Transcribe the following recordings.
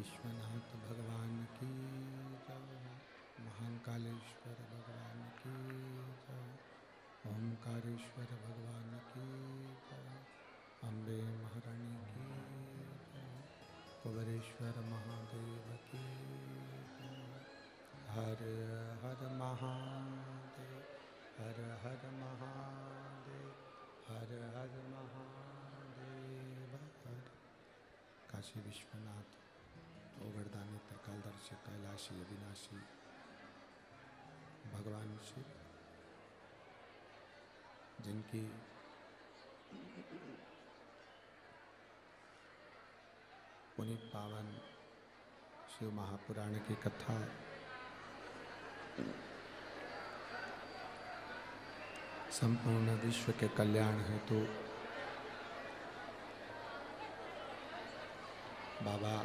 विश्वनाथ भगवान की जय। महान कालेश्वर भगवान की जय। ओंकारेश्वर भगवान की जय। अम्बे महारानी की जय। कुबेरेश्वर महादेव की जय। हर हर महादेव, हर हर महादेव, हर हर महादेव हर। काशी विश्वनाथ ओगरदानी त्रिकालदर्शी कैलाशी अविनाशी भगवान शिव, जिनकी पुनीत पावन शिव महापुराण की कथा संपूर्ण विश्व के कल्याण हेतु बाबा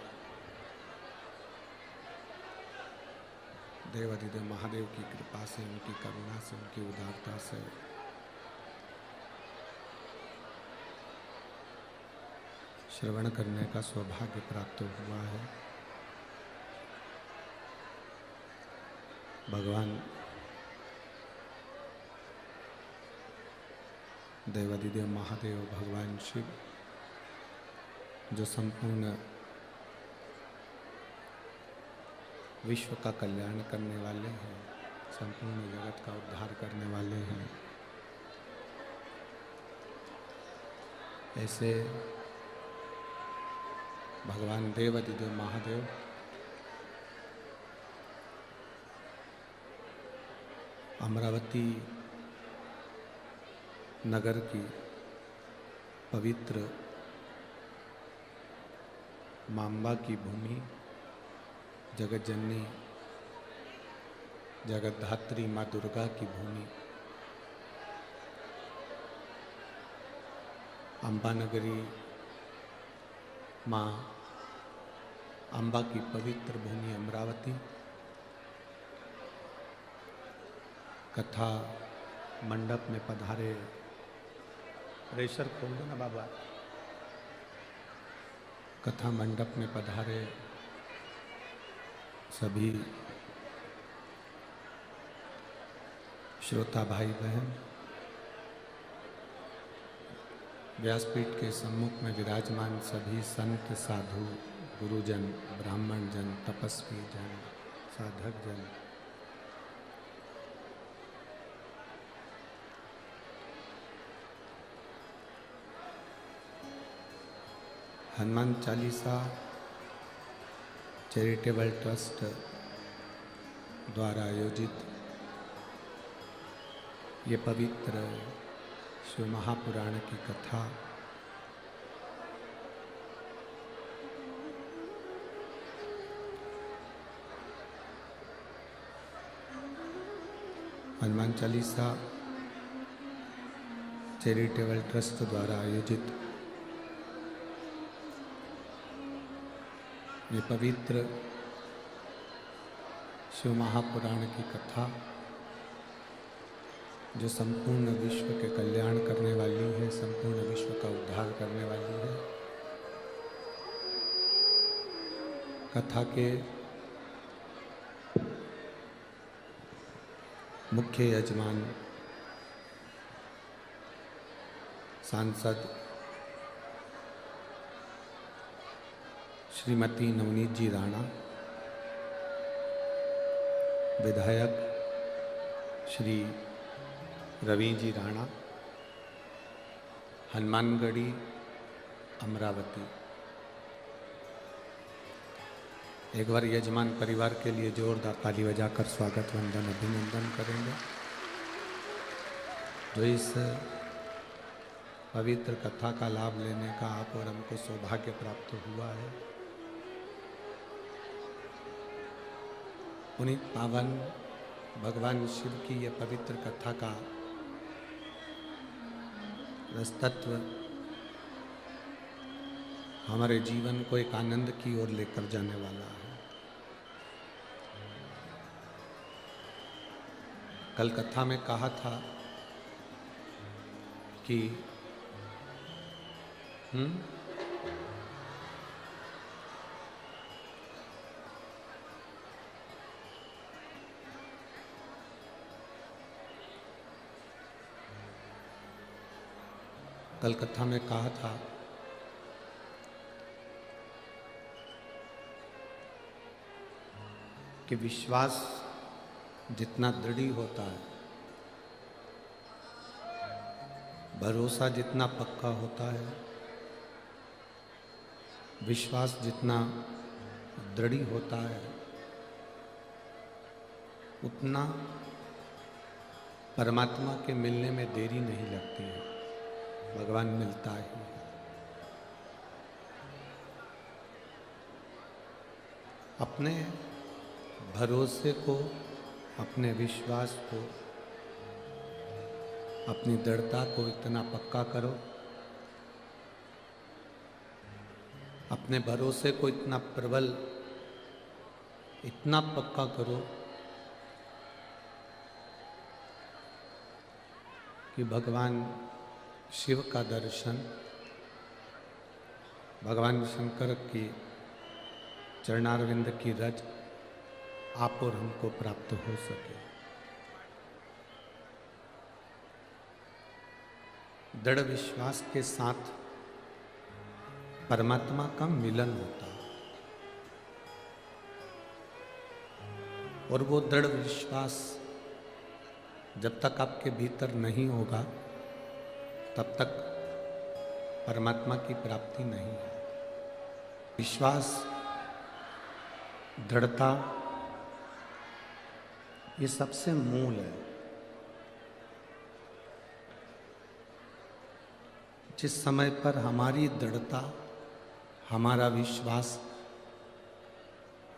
देवाधिदेव महादेव की कृपा से, उनकी करुणा से, उनकी उदारता से श्रवण करने का सौभाग्य प्राप्त हुआ है। भगवान देवाधिदेव महादेव भगवान शिव, जो संपूर्ण विश्व का कल्याण करने वाले हैं, संपूर्ण जगत का उद्धार करने वाले हैं, ऐसे भगवान देवाधिदेव महादेव अमरावती नगर की पवित्र मांबा की भूमि, जगत जननी जगतधात्री माँ दुर्गा की भूमि, अम्बा नगरी माँ अम्बा की पवित्र भूमि अमरावती, कथा मंडप में पधारे, प्रेशर खोल दो ना बाबा, कथा मंडप में पधारे सभी श्रोता भाई बहन, व्यासपीठ के सम्मुख में विराजमान सभी संत साधु गुरुजन, ब्राह्मण जन, तपस्वी जन, साधक जन, हनुमान चालीसा चैरिटेबल ट्रस्ट द्वारा आयोजित ये पवित्र शिव महापुराण की कथा हनुमान चालीसा चैरिटेबल ट्रस्ट द्वारा आयोजित ये पवित्र शिव महापुराण की कथा, जो संपूर्ण विश्व के कल्याण करने वाली है, संपूर्ण विश्व का उद्धार करने वाली है। कथा के मुख्य यजमान सांसद श्रीमती नवनीत जी राणा, विधायक श्री रवि जी राणा, हनुमानगढ़ी अमरावती। एक बार यजमान परिवार के लिए जोरदार ताली बजाकर स्वागत वंदन अभिनंदन करेंगे, जो इस पवित्र कथा का लाभ लेने का आप और हमको सौभाग्य प्राप्त हुआ है। पुनीत पावन भगवान शिव की यह पवित्र कथा का रसतत्व हमारे जीवन को एक आनंद की ओर लेकर जाने वाला है। कल कथा में कहा था कि कल कथा में कहा था कि विश्वास जितना दृढ़ होता है, भरोसा जितना पक्का होता है, विश्वास जितना दृढ़ होता है, उतना परमात्मा के मिलने में देरी नहीं लगती है। भगवान मिलता ही है। अपने भरोसे को, अपने विश्वास को, अपनी दृढ़ता को इतना पक्का करो, अपने भरोसे को इतना प्रबल, इतना पक्का करो कि भगवान शिव का दर्शन, भगवान शंकर की चरणारविंद की रज आप और हमको प्राप्त हो सके। दृढ़ विश्वास के साथ परमात्मा का मिलन होता है और वो दृढ़ विश्वास जब तक आपके भीतर नहीं होगा तब तक परमात्मा की प्राप्ति नहीं है। विश्वास, दृढ़ता, ये सबसे मूल है। जिस समय पर हमारी दृढ़ता, हमारा विश्वास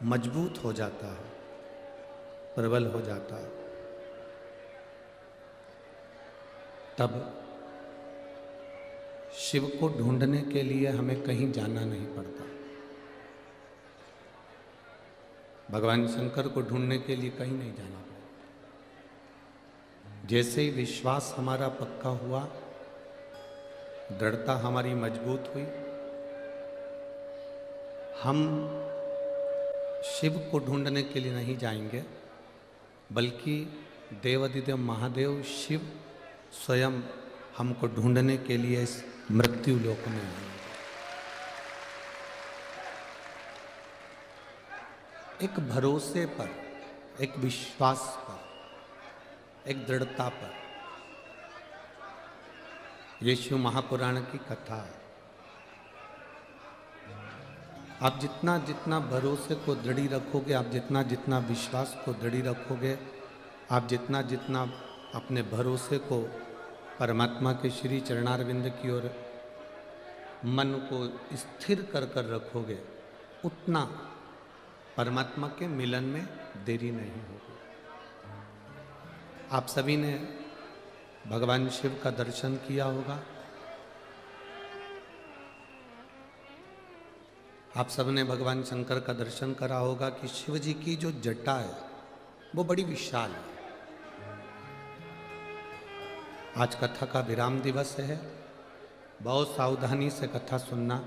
मजबूत हो जाता है, प्रबल हो जाता है, तब शिव को ढूंढने के लिए हमें कहीं जाना नहीं पड़ता। भगवान शंकर को ढूंढने के लिए कहीं नहीं जाना पड़ता। जैसे ही विश्वास हमारा पक्का हुआ, दृढ़ता हमारी मजबूत हुई, हम शिव को ढूंढने के लिए नहीं जाएंगे, बल्कि देवाधिदेव महादेव शिव स्वयं हमको ढूंढने के लिए इस मृत्यु लोक में आए। एक भरोसे पर, एक विश्वास पर, एक दृढ़ता पर। ये शिव महापुराण की कथा है। आप जितना जितना भरोसे को दृढ़ रखोगे, आप जितना जितना विश्वास को दृढ़ रखोगे, आप जितना जितना अपने भरोसे को परमात्मा के श्री चरणारविंद की ओर मन को स्थिर कर कर रखोगे, उतना परमात्मा के मिलन में देरी नहीं होगी। आप सभी ने भगवान शिव का दर्शन किया होगा। आप सबने भगवान शंकर का दर्शन करा होगा कि शिव जी की जो जटा है वो बड़ी विशाल है। आज कथा का विराम दिवस है, बहुत सावधानी से कथा सुनना।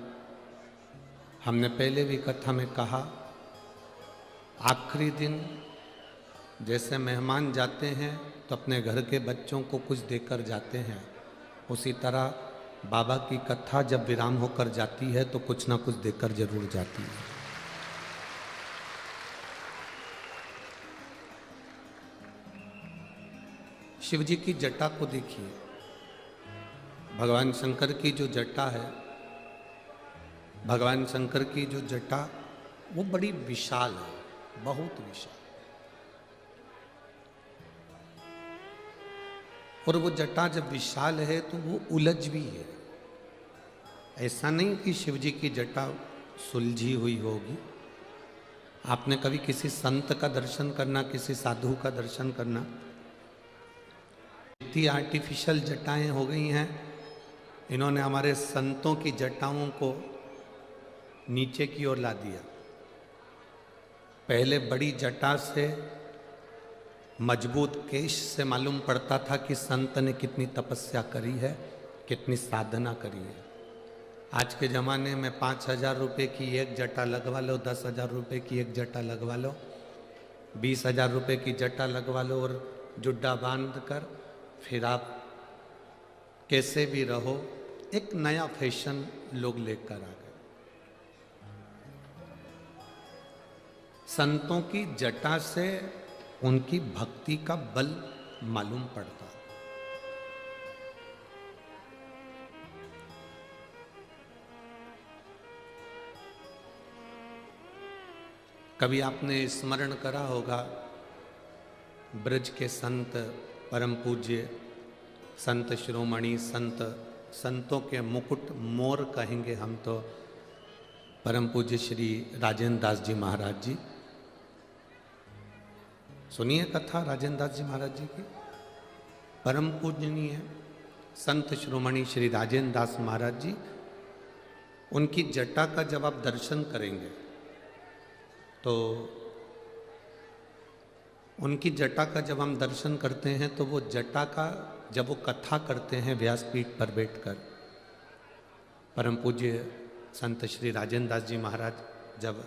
हमने पहले भी कथा में कहा, आखिरी दिन जैसे मेहमान जाते हैं तो अपने घर के बच्चों को कुछ देकर जाते हैं, उसी तरह बाबा की कथा जब विराम होकर जाती है तो कुछ ना कुछ देकर जरूर जाती है। शिव जी की जटा को देखिए। भगवान शंकर की जो जटा है, भगवान शंकर की जो जटा वो बड़ी विशाल है, बहुत विशाल। और वो जटा जब विशाल है तो वो उलझ भी है। ऐसा नहीं कि शिव जी की जटा सुलझी हुई होगी। आपने कभी किसी संत का दर्शन करना, किसी साधु का दर्शन करना, इतनी आर्टिफिशियल जटाएं हो गई हैं। इन्होंने हमारे संतों की जटाओं को नीचे की ओर ला दिया। पहले बड़ी जटा से, मजबूत केश से मालूम पड़ता था कि संत ने कितनी तपस्या करी है, कितनी साधना करी है। आज के ज़माने में 5,000 रुपये की एक जटा लगवा लो, 10,000 रुपये की एक जटा लगवा लो, 20,000 रुपये की जटा लगवा लो और जुड्डा बांध कर फिर आप कैसे भी रहो, एक नया फैशन लोग लेकर आ गए। संतों की जटा से उनकी भक्ति का बल मालूम पड़ता। कभी आपने स्मरण करा होगा ब्रज के संत, परम पूज्य संत शिरोमणि संत, संतों के मुकुट मोर कहेंगे हम तो, परम पूज्य श्री राजेंद्र दास जी महाराज जी। सुनिए कथा राजेंद्र दास जी महाराज जी की। परम पूजनीय संत शिरोमणि श्री राजेंद्र दास महाराज जी, उनकी जटा का जब आप दर्शन करेंगे तो उनकी जटा का जब हम दर्शन करते हैं तो वो जटा का जब वो कथा करते हैं व्यासपीठ पर बैठकर, परम पूज्य संत श्री राजेंद्र दास जी महाराज जब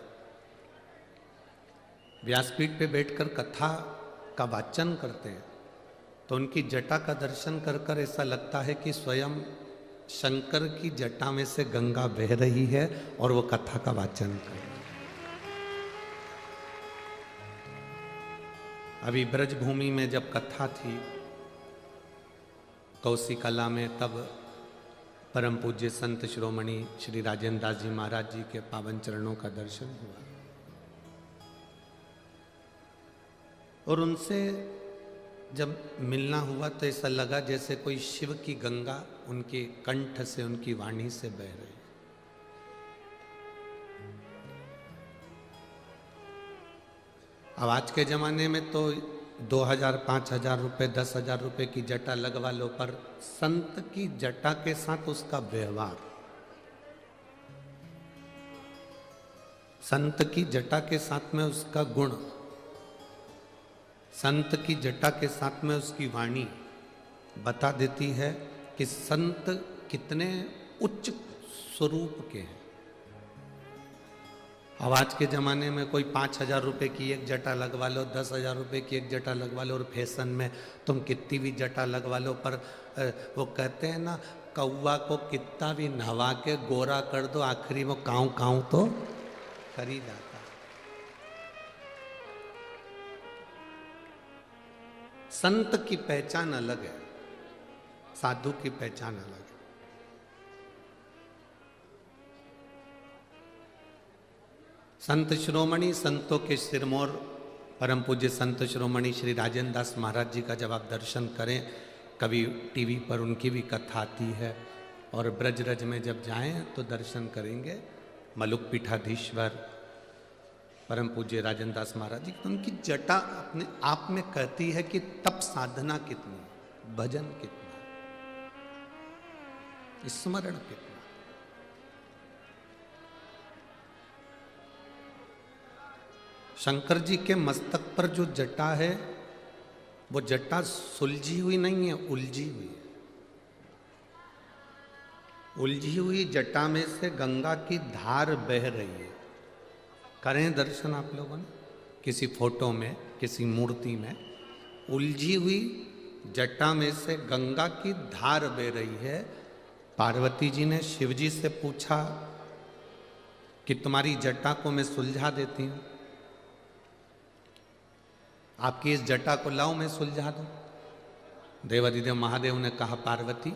व्यासपीठ पे बैठकर कथा का वाचन करते हैं तो उनकी जटा का दर्शन कर कर ऐसा लगता है कि स्वयं शंकर की जटा में से गंगा बह रही है और वो कथा का वाचन कर रहे हैं। अभी ब्रजभूमि में जब कथा थी कौशिकला में, तब परम पूज्य संत शिरोमणि श्री राजेंद्र दास जी महाराज जी के पावन चरणों का दर्शन हुआ और उनसे जब मिलना हुआ तो ऐसा लगा जैसे कोई शिव की गंगा उनके कंठ से, उनकी वाणी से बह रही। अब आज के ज़माने में तो 2000, 5000 रुपये, 10,000 रुपये की जटा लगवा लो, पर संत की जटा के साथ उसका व्यवहार, संत की जटा के साथ में उसका गुण, संत की जटा के साथ में उसकी वाणी बता देती है कि संत कितने उच्च स्वरूप के हैं। अब आज के ज़माने में कोई 5,000 रुपये की एक जटा लगवा लो, 10,000 रुपये की एक जटा लगवा लो, और फैशन में तुम कितनी भी जटा लगवा लो, पर वो कहते हैं ना, कौवा को कितना भी नहवा के गोरा कर दो आखिरी में काऊ काऊ तो कर ही जाता। संत की पहचान अलग है, साधु की पहचान अलग है। संत शिरोमणि, संतों के सिरमौर परम पूज्य संत शिरोमणि श्री राजेंद्र दास महाराज जी का जब आप दर्शन करें, कभी टीवी पर उनकी भी कथा आती है, और ब्रजरज में जब जाएं तो दर्शन करेंगे मलुक पीठाधीश्वर परम पूज्य राजेंद्र दास महाराज जी। उनकी जटा अपने आप में कहती है कि तप साधना कितनी, भजन कितना, स्मरण कितना। शंकर जी के मस्तक पर जो जटा है वो जटा सुलझी हुई नहीं है, उलझी हुई है। उलझी हुई जटा में से गंगा की धार बह रही है। करें दर्शन आप लोगों ने किसी फोटो में, किसी मूर्ति में, उलझी हुई जटा में से गंगा की धार बह रही है। पार्वती जी ने शिव जी से पूछा कि तुम्हारी जटा को मैं सुलझा देती हूँ, आपकी इस जटा को लाओ मैं सुलझा दूं। देवाधिदेव महादेव ने कहा, पार्वती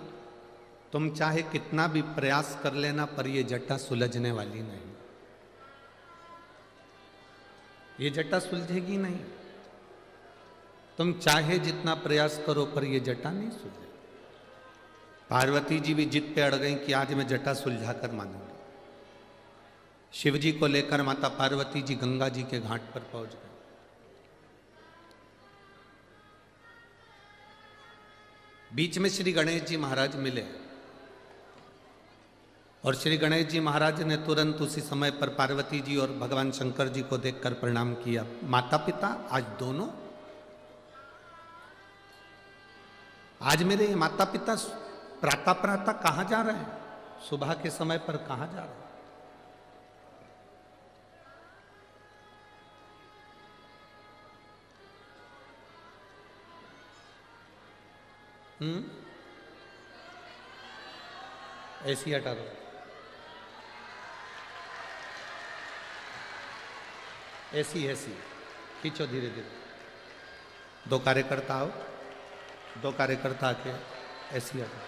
तुम चाहे कितना भी प्रयास कर लेना पर यह जटा सुलझने वाली नहीं, ये जटा सुलझेगी नहीं। तुम चाहे जितना प्रयास करो पर यह जटा नहीं सुलझे। पार्वती जी भी जिद पे अड़ गई कि आज मैं जटा सुलझा कर मानूंगी। शिव जी को लेकर माता पार्वती जी गंगा जी के घाट पर पहुंच गए। बीच में श्री गणेश जी महाराज मिले और श्री गणेश जी महाराज ने तुरंत उसी समय पर पार्वती जी और भगवान शंकर जी को देखकर प्रणाम किया। माता पिता आज दोनों, आज मेरे माता पिता प्रातः प्रातः कहाँ जा रहे हैं, सुबह के समय पर कहाँ जा रहे हैं। ऐसी हटा दो, ऐसी ऐसी खींचो धीरे धीरे। दो कार्यकर्ता आओ, दो कार्यकर्ता आके ऐसी हटा,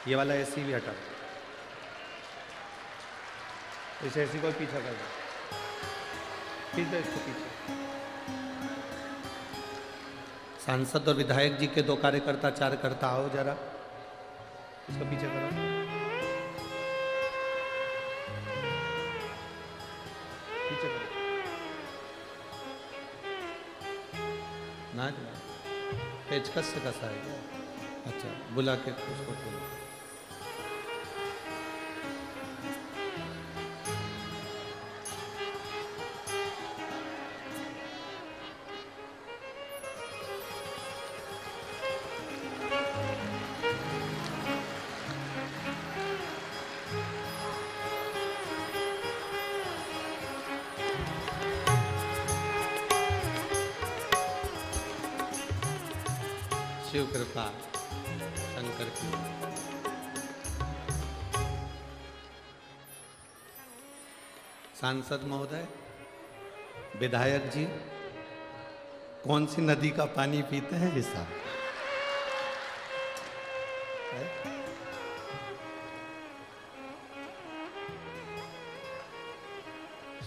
ये वाला ऐसी भी हटा दो, इसे ऐसी कोई पीछा कर दो, खींच दो इसको पीछे। सांसद और विधायक जी के दो कार्यकर्ता चार करता आओ जरा, इसको पीछे करो। पीछे करो ना, पेचकस से कसा है क्या? अच्छा, बुला के उसको बोलो। शिव कृपा शंकर की। सांसद महोदय, विधायक जी, कौन सी नदी का पानी पीते हैं इस साल?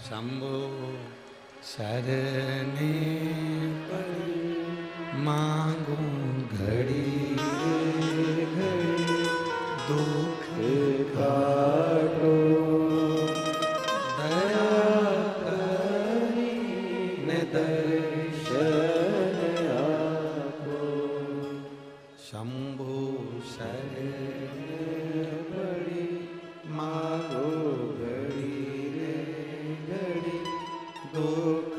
शंभो शरणे पड़ी मांगू घड़ी घड़ी दुख काटो, दया करी ने दर्शन आपो। शंभो शरण पड़ी मांगो घड़ी रे घड़ी दुख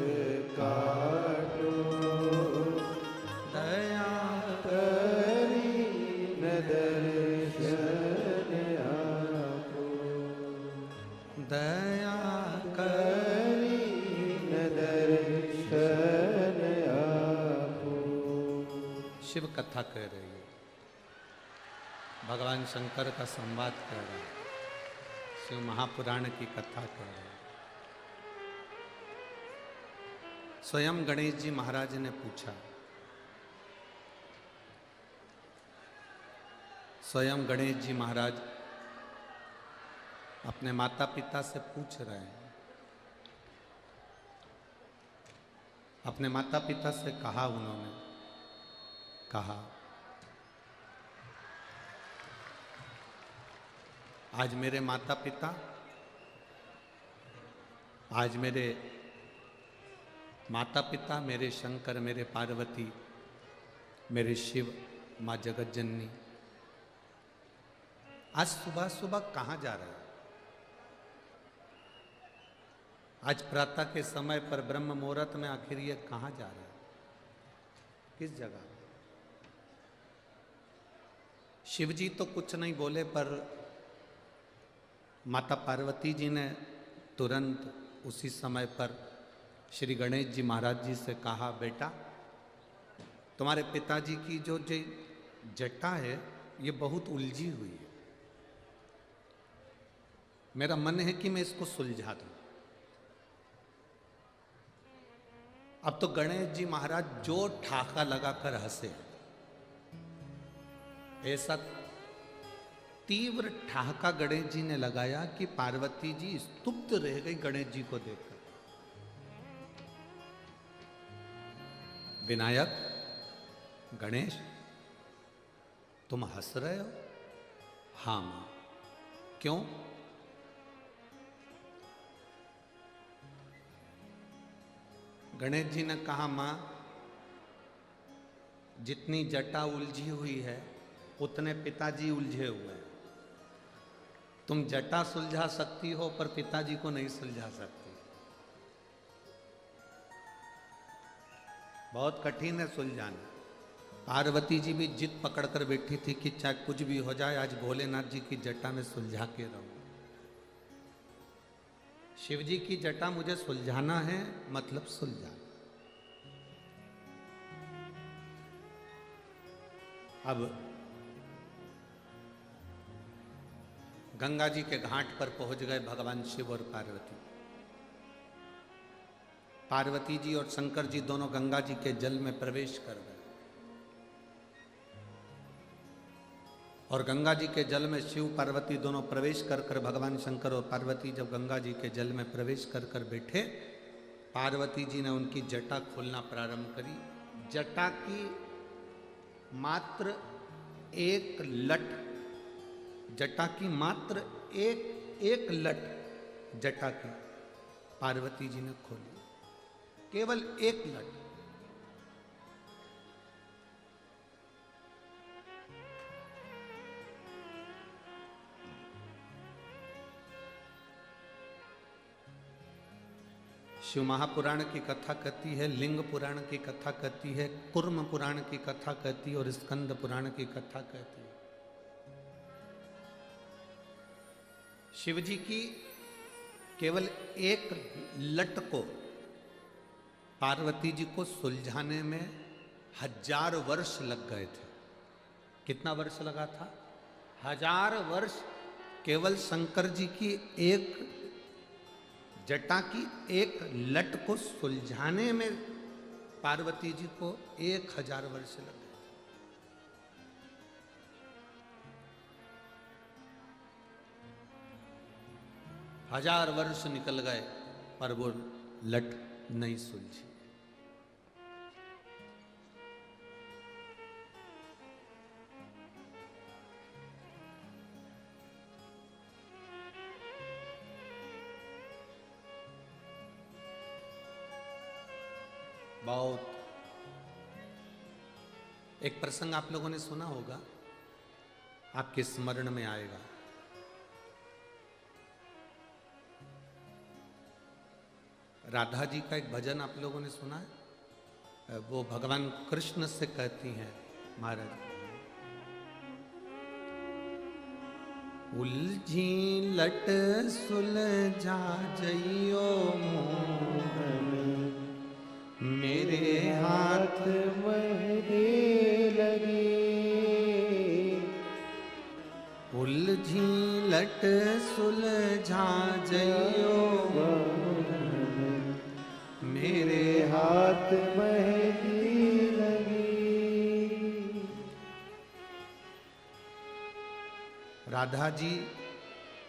काटो, दया करी न दर्शन आपो, दया करी न दर्शन आपो। शिव कथा कह रही है, भगवान शंकर का संवाद कह रहा है, शिव महापुराण की कथा कह रहा है। स्वयं गणेश जी महाराज ने पूछा, स्वयं गणेश जी महाराज अपने माता पिता से पूछ रहे हैं, अपने माता पिता से कहा, उन्होंने कहा आज मेरे माता पिता, आज मेरे माता पिता, मेरे शंकर, मेरे पार्वती, मेरे शिव, माँ जगत जननी, आज सुबह सुबह कहाँ जा रहे हैं? आज प्रातः के समय पर ब्रह्म मुहूर्त में आखिर ये कहाँ जा रहे हैं? किस जगह? शिव जी तो कुछ नहीं बोले, पर माता पार्वती जी ने तुरंत उसी समय पर श्री गणेश जी महाराज जी से कहा, बेटा तुम्हारे पिताजी की जो जटा है ये बहुत उलझी हुई है, मेरा मन है कि मैं इसको सुलझा दूं। अब तो गणेश जी महाराज जो ठाका लगाकर हंसे, ऐसा तीव्र ठहाका गणेश जी ने लगाया कि पार्वती जी स्तुप्त रह गई गणेश जी को देखकर। विनायक गणेश, तुम हंस रहे हो? हाँ मां। क्यों? गणेश जी ने कहा, मां जितनी जटा उलझी हुई है उतने पिताजी उलझे हुए हैं। तुम जटा सुलझा सकती हो पर पिताजी को नहीं सुलझा सकती। बहुत कठिन है सुलझाना। पार्वती जी भी जिद पकड़कर बैठी थी कि चाहे कुछ भी हो जाए, आज भोलेनाथ जी की जटा में सुलझा के रहूं। शिव जी की जटा मुझे सुलझाना है, मतलब सुलझा। अब गंगा जी के घाट पर पहुंच गए भगवान शिव और पार्वती। पार्वती जी और शंकर जी दोनों गंगा जी के जल में प्रवेश कर गए और गंगा जी के जल में शिव पार्वती दोनों प्रवेश कर कर भगवान शंकर और पार्वती जब गंगा जी के जल में प्रवेश कर कर बैठे, पार्वती जी ने उनकी जटा खोलना प्रारंभ करी। जटा की मात्र एक लट, जटा की मात्र एक लट जटा की पार्वती जी ने खोली, केवल एक लट। शिव महापुराण की कथा कहती है, लिंग पुराण की कथा कहती है, कुर्म पुराण की कथा कहती है और स्कंद पुराण की कथा कहती है। शिव जी की केवल एक लट को पार्वती जी को सुलझाने में 1000 वर्ष लग गए थे। कितना वर्ष लगा था? 1000 वर्ष केवल शंकर जी की एक जटा की एक लट को सुलझाने में पार्वती जी को 1000 वर्ष लग गए। 1000 वर्ष निकल गए पर वो लट नहीं सुलझी। बहुत एक प्रसंग आप लोगों ने सुना होगा, आपके स्मरण में आएगा। राधा जी का एक भजन आप लोगों ने सुना है, वो भगवान कृष्ण से कहती हैं महाराज, उलझी लट सुलझा जइयो मोहन, मेरे हाथ मेहंदी लगी। उलझी लट सुलझा जइयो मेरे हाथ मेहंदी लगी। राधा जी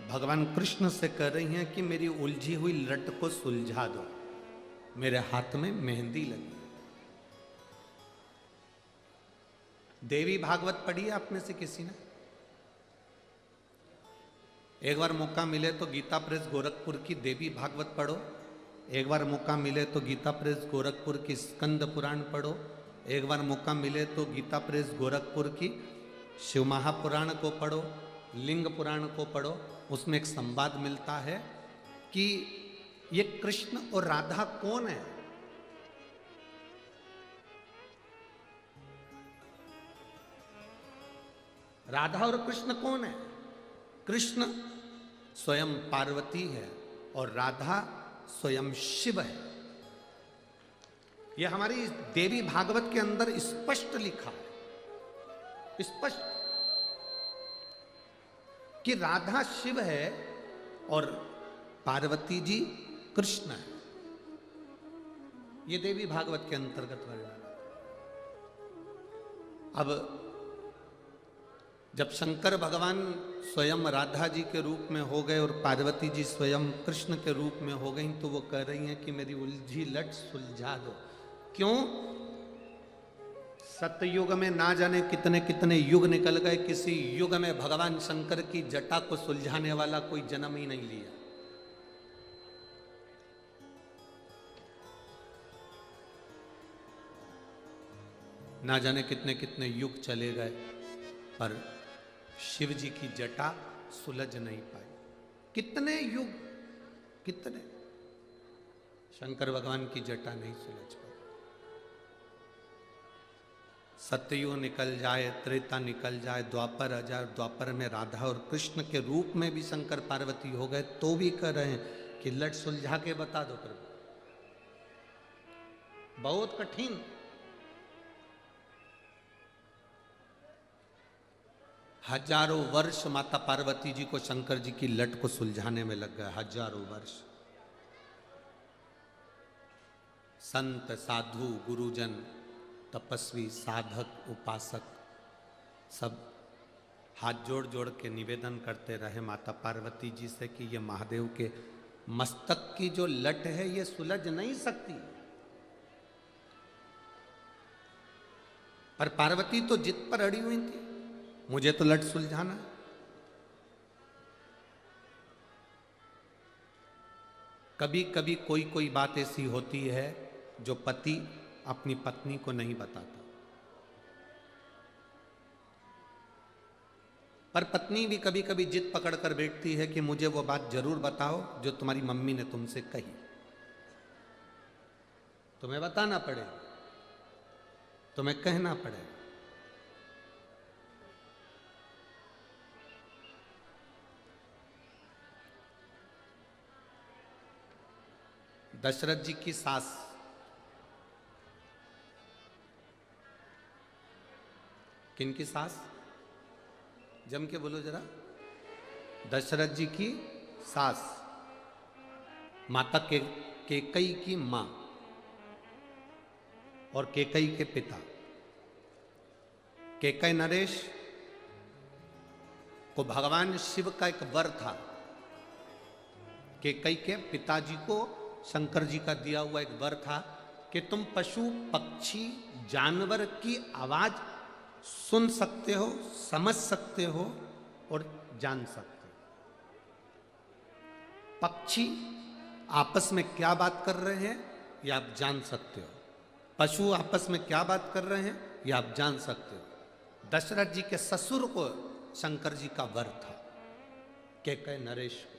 भगवान कृष्ण से कह रही हैं कि मेरी उलझी हुई लट को सुलझा दो, मेरे हाथ में मेहंदी लगी। देवी भागवत पढ़ी है आप में से किसी ने? एक बार मौका मिले तो गीता प्रेस गोरखपुर की देवी भागवत पढ़ो, एक बार मौका मिले तो गीता प्रेस गोरखपुर की स्कंद पुराण पढ़ो, एक बार मौका मिले तो गीता प्रेस गोरखपुर की शिव महापुराण को पढ़ो, लिंग पुराण को पढ़ो। उसमें एक संवाद मिलता है कि ये कृष्ण और राधा कौन है। राधा और कृष्ण कौन है? कृष्ण स्वयं पार्वती है और राधा स्वयं शिव है। यह हमारी देवी भागवत के अंदर स्पष्ट लिखा है, स्पष्ट, कि राधा शिव है और पार्वती जी कृष्ण है। ये देवी भागवत के अंतर्गत वर्णन। अब जब शंकर भगवान स्वयं राधा जी के रूप में हो गए और पार्वती जी स्वयं कृष्ण के रूप में हो गई, तो वो कह रही हैं कि मेरी उलझी लट सुलझा दो। क्यों? सतयुग में ना जाने कितने कितने युग निकल गए, किसी युग में भगवान शंकर की जटा को सुलझाने वाला कोई जन्म ही नहीं लिया। ना जाने कितने कितने युग चले गए पर शिव जी की जटा सुलझ नहीं पाई। कितने युग, कितने, शंकर भगवान की जटा नहीं सुलझ पाई। सतयुग निकल जाए, त्रेता निकल जाए, द्वापर आ जाए, द्वापर में राधा और कृष्ण के रूप में भी शंकर पार्वती हो गए, तो भी कह रहे हैं कि लट सुलझा के बता दो प्रभु। बहुत कठिन। हजारों वर्ष माता पार्वती जी को शंकर जी की लट को सुलझाने में लग गए, हजारों वर्ष। संत साधु गुरुजन तपस्वी साधक उपासक सब हाथ जोड़ जोड़ के निवेदन करते रहे माता पार्वती जी से कि ये महादेव के मस्तक की जो लट है ये सुलझ नहीं सकती। पर पार्वती तो जिद पर अड़ी हुई थी, मुझे तो लट सुलझाना है। कभी कभी कोई कोई बात ऐसी होती है जो पति अपनी पत्नी को नहीं बताता, पर पत्नी भी कभी कभी जिद पकड़ कर बैठती है कि मुझे वो बात जरूर बताओ जो तुम्हारी मम्मी ने तुमसे कही, तुम्हें बताना पड़ेगा, तुम्हें कहना पड़ेगा। दशरथ जी की सास, किनकी सास? जम के बोलो जरा। दशरथ जी की सास, माता केकई की मां और केकई के पिता। केकई नरेश को भगवान शिव का एक वर था। केकई के पिताजी को शंकर जी का दिया हुआ एक वर था कि तुम पशु पक्षी जानवर की आवाज सुन सकते हो, समझ सकते हो और जान सकते हो। पक्षी आपस में क्या बात कर रहे हैं ये आप जान सकते हो, पशु आपस में क्या बात कर रहे हैं ये आप जान सकते हो। दशरथ जी के ससुर को शंकर जी का वर था, केकई नरेश को।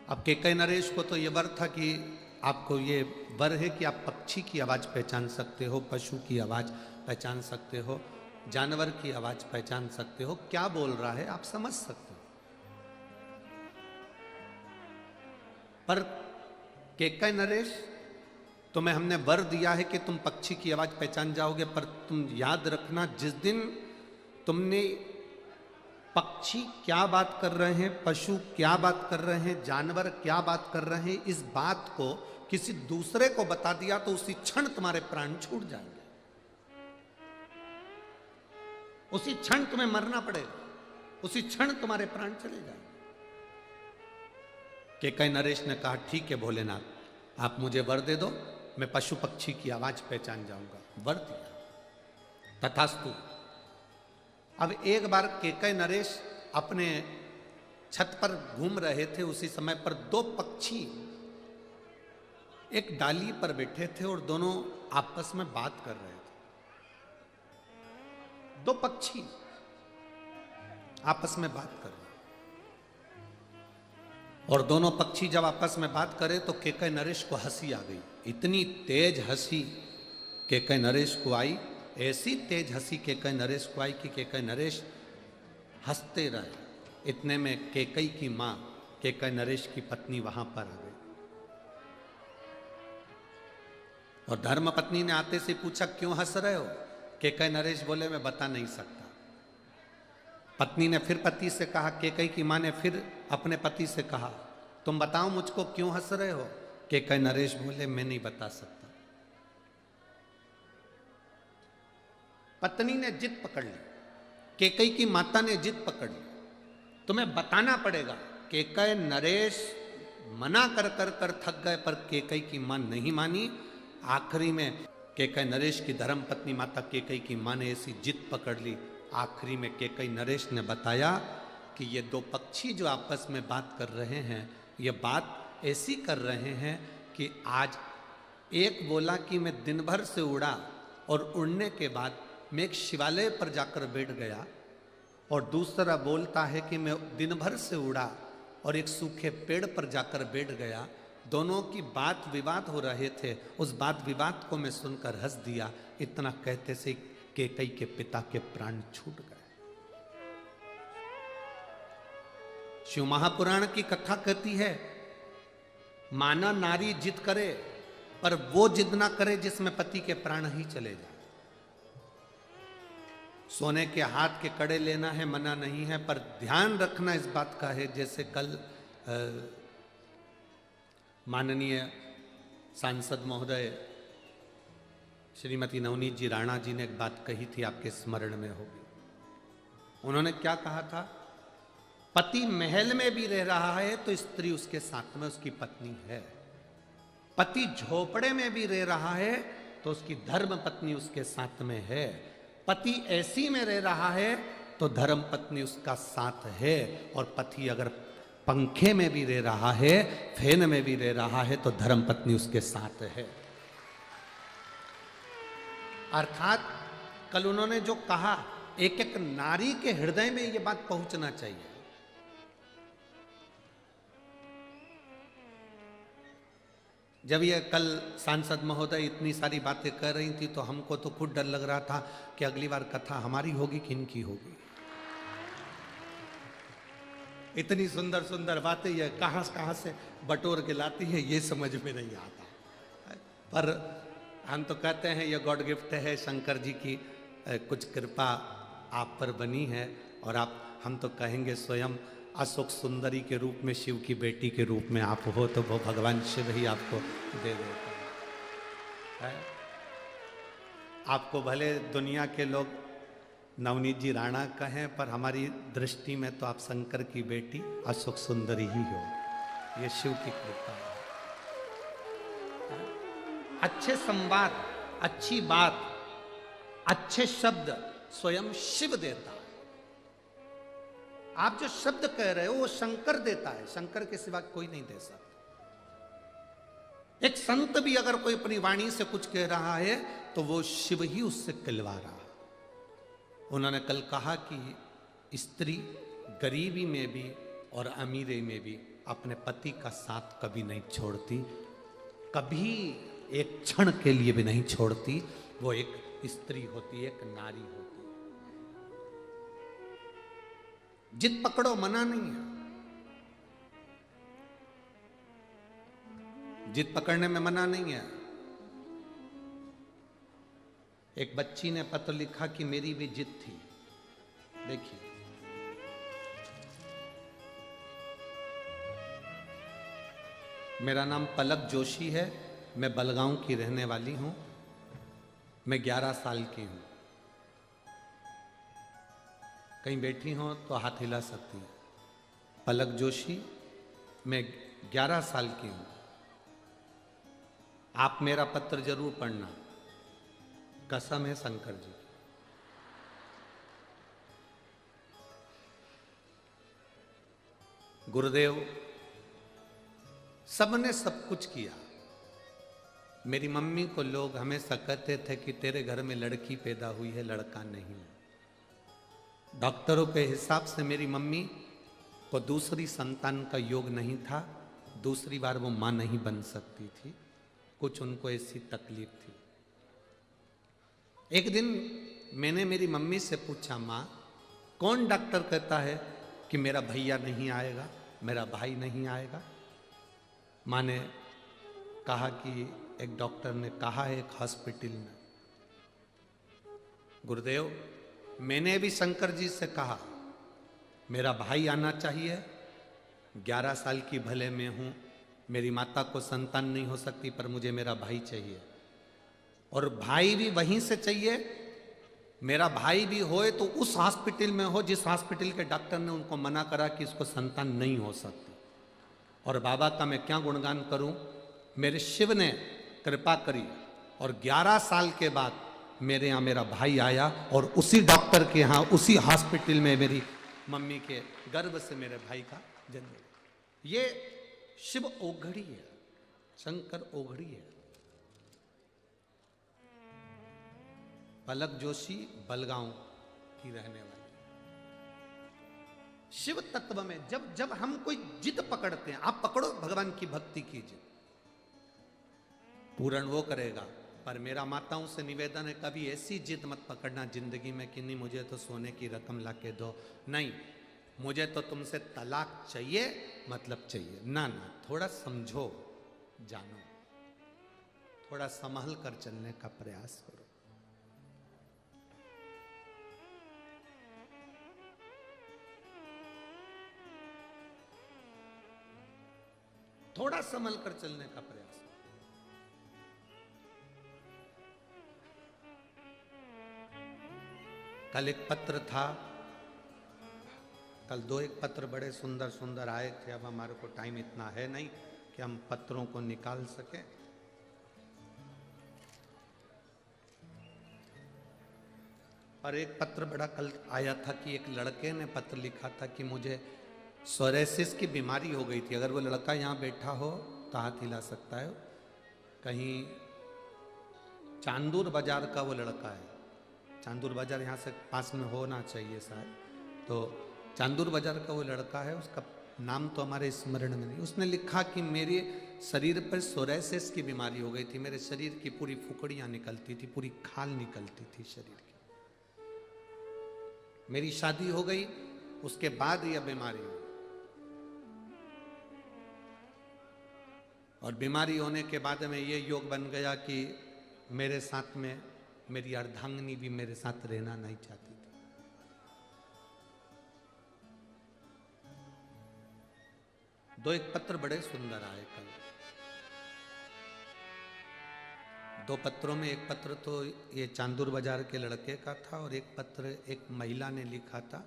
अब केकई नरेश को तो ये वर था कि आपको ये वर है कि आप पक्षी की आवाज पहचान सकते हो, पशु की आवाज पहचान सकते हो, जानवर की आवाज पहचान सकते हो, क्या बोल रहा है आप समझ सकते हो। पर केकई नरेश, तुम्हें हमने वर दिया है कि तुम पक्षी की आवाज पहचान जाओगे, पर तुम याद रखना जिस दिन तुमने पक्षी क्या बात कर रहे हैं, पशु क्या बात कर रहे हैं, जानवर क्या बात कर रहे हैं, इस बात को किसी दूसरे को बता दिया तो उसी क्षण तुम्हारे प्राण छूट जाएंगे, उसी क्षण तुम्हें मरना पड़ेगा, उसी क्षण तुम्हारे प्राण चले जाएंगे। केकई नरेश ने कहा ठीक है भोलेनाथ, आप मुझे वर दे दो, मैं पशु पक्षी की आवाज पहचान जाऊंगा। वर दिया, तथास्तु। अब एक बार केकई नरेश अपने छत पर घूम रहे थे, उसी समय पर दो पक्षी एक डाली पर बैठे थे और दोनों आपस में बात कर रहे थे। दो पक्षी आपस में बात कर रहे, और दोनों पक्षी जब आपस में बात करे तो केकई नरेश को हंसी आ गई। इतनी तेज हंसी केकई नरेश को आई, ऐसी तेज हंसी केकई नरेश को आई कि केकई नरेश हंसते रहे। इतने में केकई की मां, केकई नरेश की पत्नी वहां पर आ गई और धर्म पत्नी ने आते से पूछा क्यों हंस रहे हो? केकई नरेश बोले मैं बता नहीं सकता। पत्नी ने फिर पति से कहा, केकई की मां ने फिर अपने पति से कहा तुम बताओ मुझको क्यों हंस रहे हो? केकई नरेश बोले मैं नहीं बता सकता। पत्नी ने जिद पकड़ ली, केकई की माता ने जिद पकड़ ली, तुम्हें बताना पड़ेगा। केकई नरेश मना कर कर कर थक गए, पर केकई की मां नहीं मानी। आखिरी में केकई नरेश की धर्म पत्नी माता केकई की मां ने ऐसी जिद पकड़ ली, आखिरी में केकई नरेश ने बताया कि ये दो पक्षी जो आपस में बात कर रहे हैं, ये बात ऐसी कर रहे हैं कि आज एक बोला कि मैं दिन भर से उड़ा और उड़ने के बाद मैं एक शिवालय पर जाकर बैठ गया, और दूसरा बोलता है कि मैं दिन भर से उड़ा और एक सूखे पेड़ पर जाकर बैठ गया। दोनों की बात विवाद हो रहे थे, उस बात विवाद को मैं सुनकर हंस दिया। इतना कहते से केकई के पिता के प्राण छूट गए। शिव महापुराण की कथा कहती है माना नारी जिद करे, पर वो जिद ना करे जिसमें पति के प्राण ही चले जाए। सोने के हाथ के कड़े लेना है मना नहीं है, पर ध्यान रखना इस बात का है, जैसे कल माननीय सांसद महोदय श्रीमती नवनीत जी राणा जी ने एक बात कही थी, आपके स्मरण में होगी। उन्होंने क्या कहा था? पति महल में भी रह रहा है तो स्त्री उसके साथ में उसकी पत्नी है, पति झोपड़े में भी रह रहा है तो उसकी धर्म पत्नी उसके साथ में है, पति एसी में रह रहा है तो धर्म पत्नी उसका साथ है, और पति अगर पंखे में भी रह रहा है, फैन में भी रह रहा है तो धर्म पत्नी उसके साथ है। अर्थात कल उन्होंने जो कहा, एक एक नारी के हृदय में यह बात पहुंचना चाहिए। जब ये कल सांसद महोदय इतनी सारी बातें कर रही थी तो हमको तो खुद डर लग रहा था कि अगली बार कथा हमारी होगी कि इनकी होगी। इतनी सुंदर सुंदर बातें ये कहां से बटोर के लाती है, ये समझ में नहीं आता। पर हम तो कहते हैं ये गॉड गिफ्ट है, शंकर जी की कुछ कृपा आप पर बनी है, और हम तो कहेंगे स्वयं अशोक सुंदरी के रूप में, शिव की बेटी के रूप में आप हो, तो वो भगवान शिव ही आपको दे देते हैं। आपको भले दुनिया के लोग नवनीत जी राणा कहें, पर हमारी दृष्टि में तो आप शंकर की बेटी अशोक सुंदरी ही हो। ये शिव की कृपा है। अच्छे संवाद, अच्छी बात, अच्छे शब्द स्वयं शिव देता है। आप जो शब्द कह रहे हो वो शंकर देता है, शंकर के सिवा कोई नहीं दे सकता। एक संत भी अगर कोई अपनी वाणी से कुछ कह रहा है तो वो शिव ही उससे कहलवा रहा है। उन्होंने कल कहा कि स्त्री गरीबी में भी और अमीरी में भी अपने पति का साथ कभी नहीं छोड़ती, कभी एक क्षण के लिए भी नहीं छोड़ती। वो एक स्त्री होती है, एक नारी होती है। जिद पकड़ो, मना नहीं है, जिद पकड़ने में मना नहीं है। एक बच्ची ने पत्र लिखा कि मेरी भी जिद थी। देखिए, मेरा नाम पलक जोशी है, मैं बलगांव की रहने वाली हूं, मैं 11 साल की हूं। कहीं बैठी हो तो हाथ हिला सकती है। पलक जोशी, मैं 11 साल की हूं। आप मेरा पत्र जरूर पढ़ना, कसम है शंकर जी। गुरुदेव, सबने सब कुछ किया। मेरी मम्मी को लोग हमेशा कहते थे कि तेरे घर में लड़की पैदा हुई है, लड़का नहीं। डॉक्टरों के हिसाब से मेरी मम्मी को दूसरी संतान का योग नहीं था, दूसरी बार वो मां नहीं बन सकती थी, कुछ उनको ऐसी तकलीफ थी। एक दिन मैंने मेरी मम्मी से पूछा, मां, कौन डॉक्टर कहता है कि मेरा भैया नहीं आएगा, मेरा भाई नहीं आएगा? मां ने कहा कि एक डॉक्टर ने कहा है एक हॉस्पिटल में। गुरुदेव, मैंने भी शंकर जी से कहा मेरा भाई आना चाहिए। 11 साल की भले मैं हूं, मेरी माता को संतान नहीं हो सकती, पर मुझे मेरा भाई चाहिए, और भाई भी वहीं से चाहिए। मेरा भाई भी होए तो उस हॉस्पिटल में हो जिस हॉस्पिटल के डॉक्टर ने उनको मना करा कि इसको संतान नहीं हो सकती। और बाबा का मैं क्या गुणगान करूं, मेरे शिव ने कृपा करी और 11 साल के बाद मेरे यहाँ मेरा भाई आया, और उसी डॉक्टर के यहाँ उसी हॉस्पिटल में मेरी मम्मी के गर्भ से मेरे भाई का जन्म हुआ। ये शिव ओघड़ी है, शंकर ओघड़ी है। पलक जोशी बलगांव की रहने वाली। शिव तत्व में जब जब हम कोई जिद पकड़ते हैं, आप पकड़ो भगवान की भक्ति की जिद, पूर्ण वो करेगा। पर मेरा माताओं से निवेदन है, कभी ऐसी जिद मत पकड़ना जिंदगी में कि नहीं मुझे तो सोने की रकम ला के दो, नहीं मुझे तो तुमसे तलाक चाहिए, मतलब चाहिए। ना ना, थोड़ा समझो, जानो, थोड़ा संभल कर चलने का प्रयास करो। थोड़ा संभल कर चलने का प्रयास। कल एक पत्र था, कल दो एक पत्र बड़े सुंदर सुंदर आए थे। अब हमारे को टाइम इतना है नहीं कि हम पत्रों को निकाल सके। और एक पत्र बड़ा कल आया था कि एक लड़के ने पत्र लिखा था कि मुझे सोरेसिस की बीमारी हो गई थी। अगर वो लड़का यहाँ बैठा हो तो हाथ हिला सकता है। कहीं चांदूर बाजार का वो लड़का है। चांदूर बाजार यहाँ से पास में होना चाहिए शायद। तो चांदूर बाजार का वो लड़का है, उसका नाम तो हमारे स्मरण में नहीं। उसने लिखा कि मेरे शरीर पर सोरेसिस की बीमारी हो गई थी। मेरे शरीर की पूरी फुकड़ियाँ निकलती थी, पूरी खाल निकलती थी शरीर की। मेरी शादी हो गई, उसके बाद यह बीमारी हुई। और बीमारी होने के बाद में ये योग बन गया कि मेरे साथ में मेरी अर्धांगिनी भी मेरे साथ रहना नहीं चाहती थी। दो एक पत्र बड़े सुंदर आए कल। दो पत्रों में एक पत्र तो ये चांदूर बाजार के लड़के का था और एक पत्र एक महिला ने लिखा था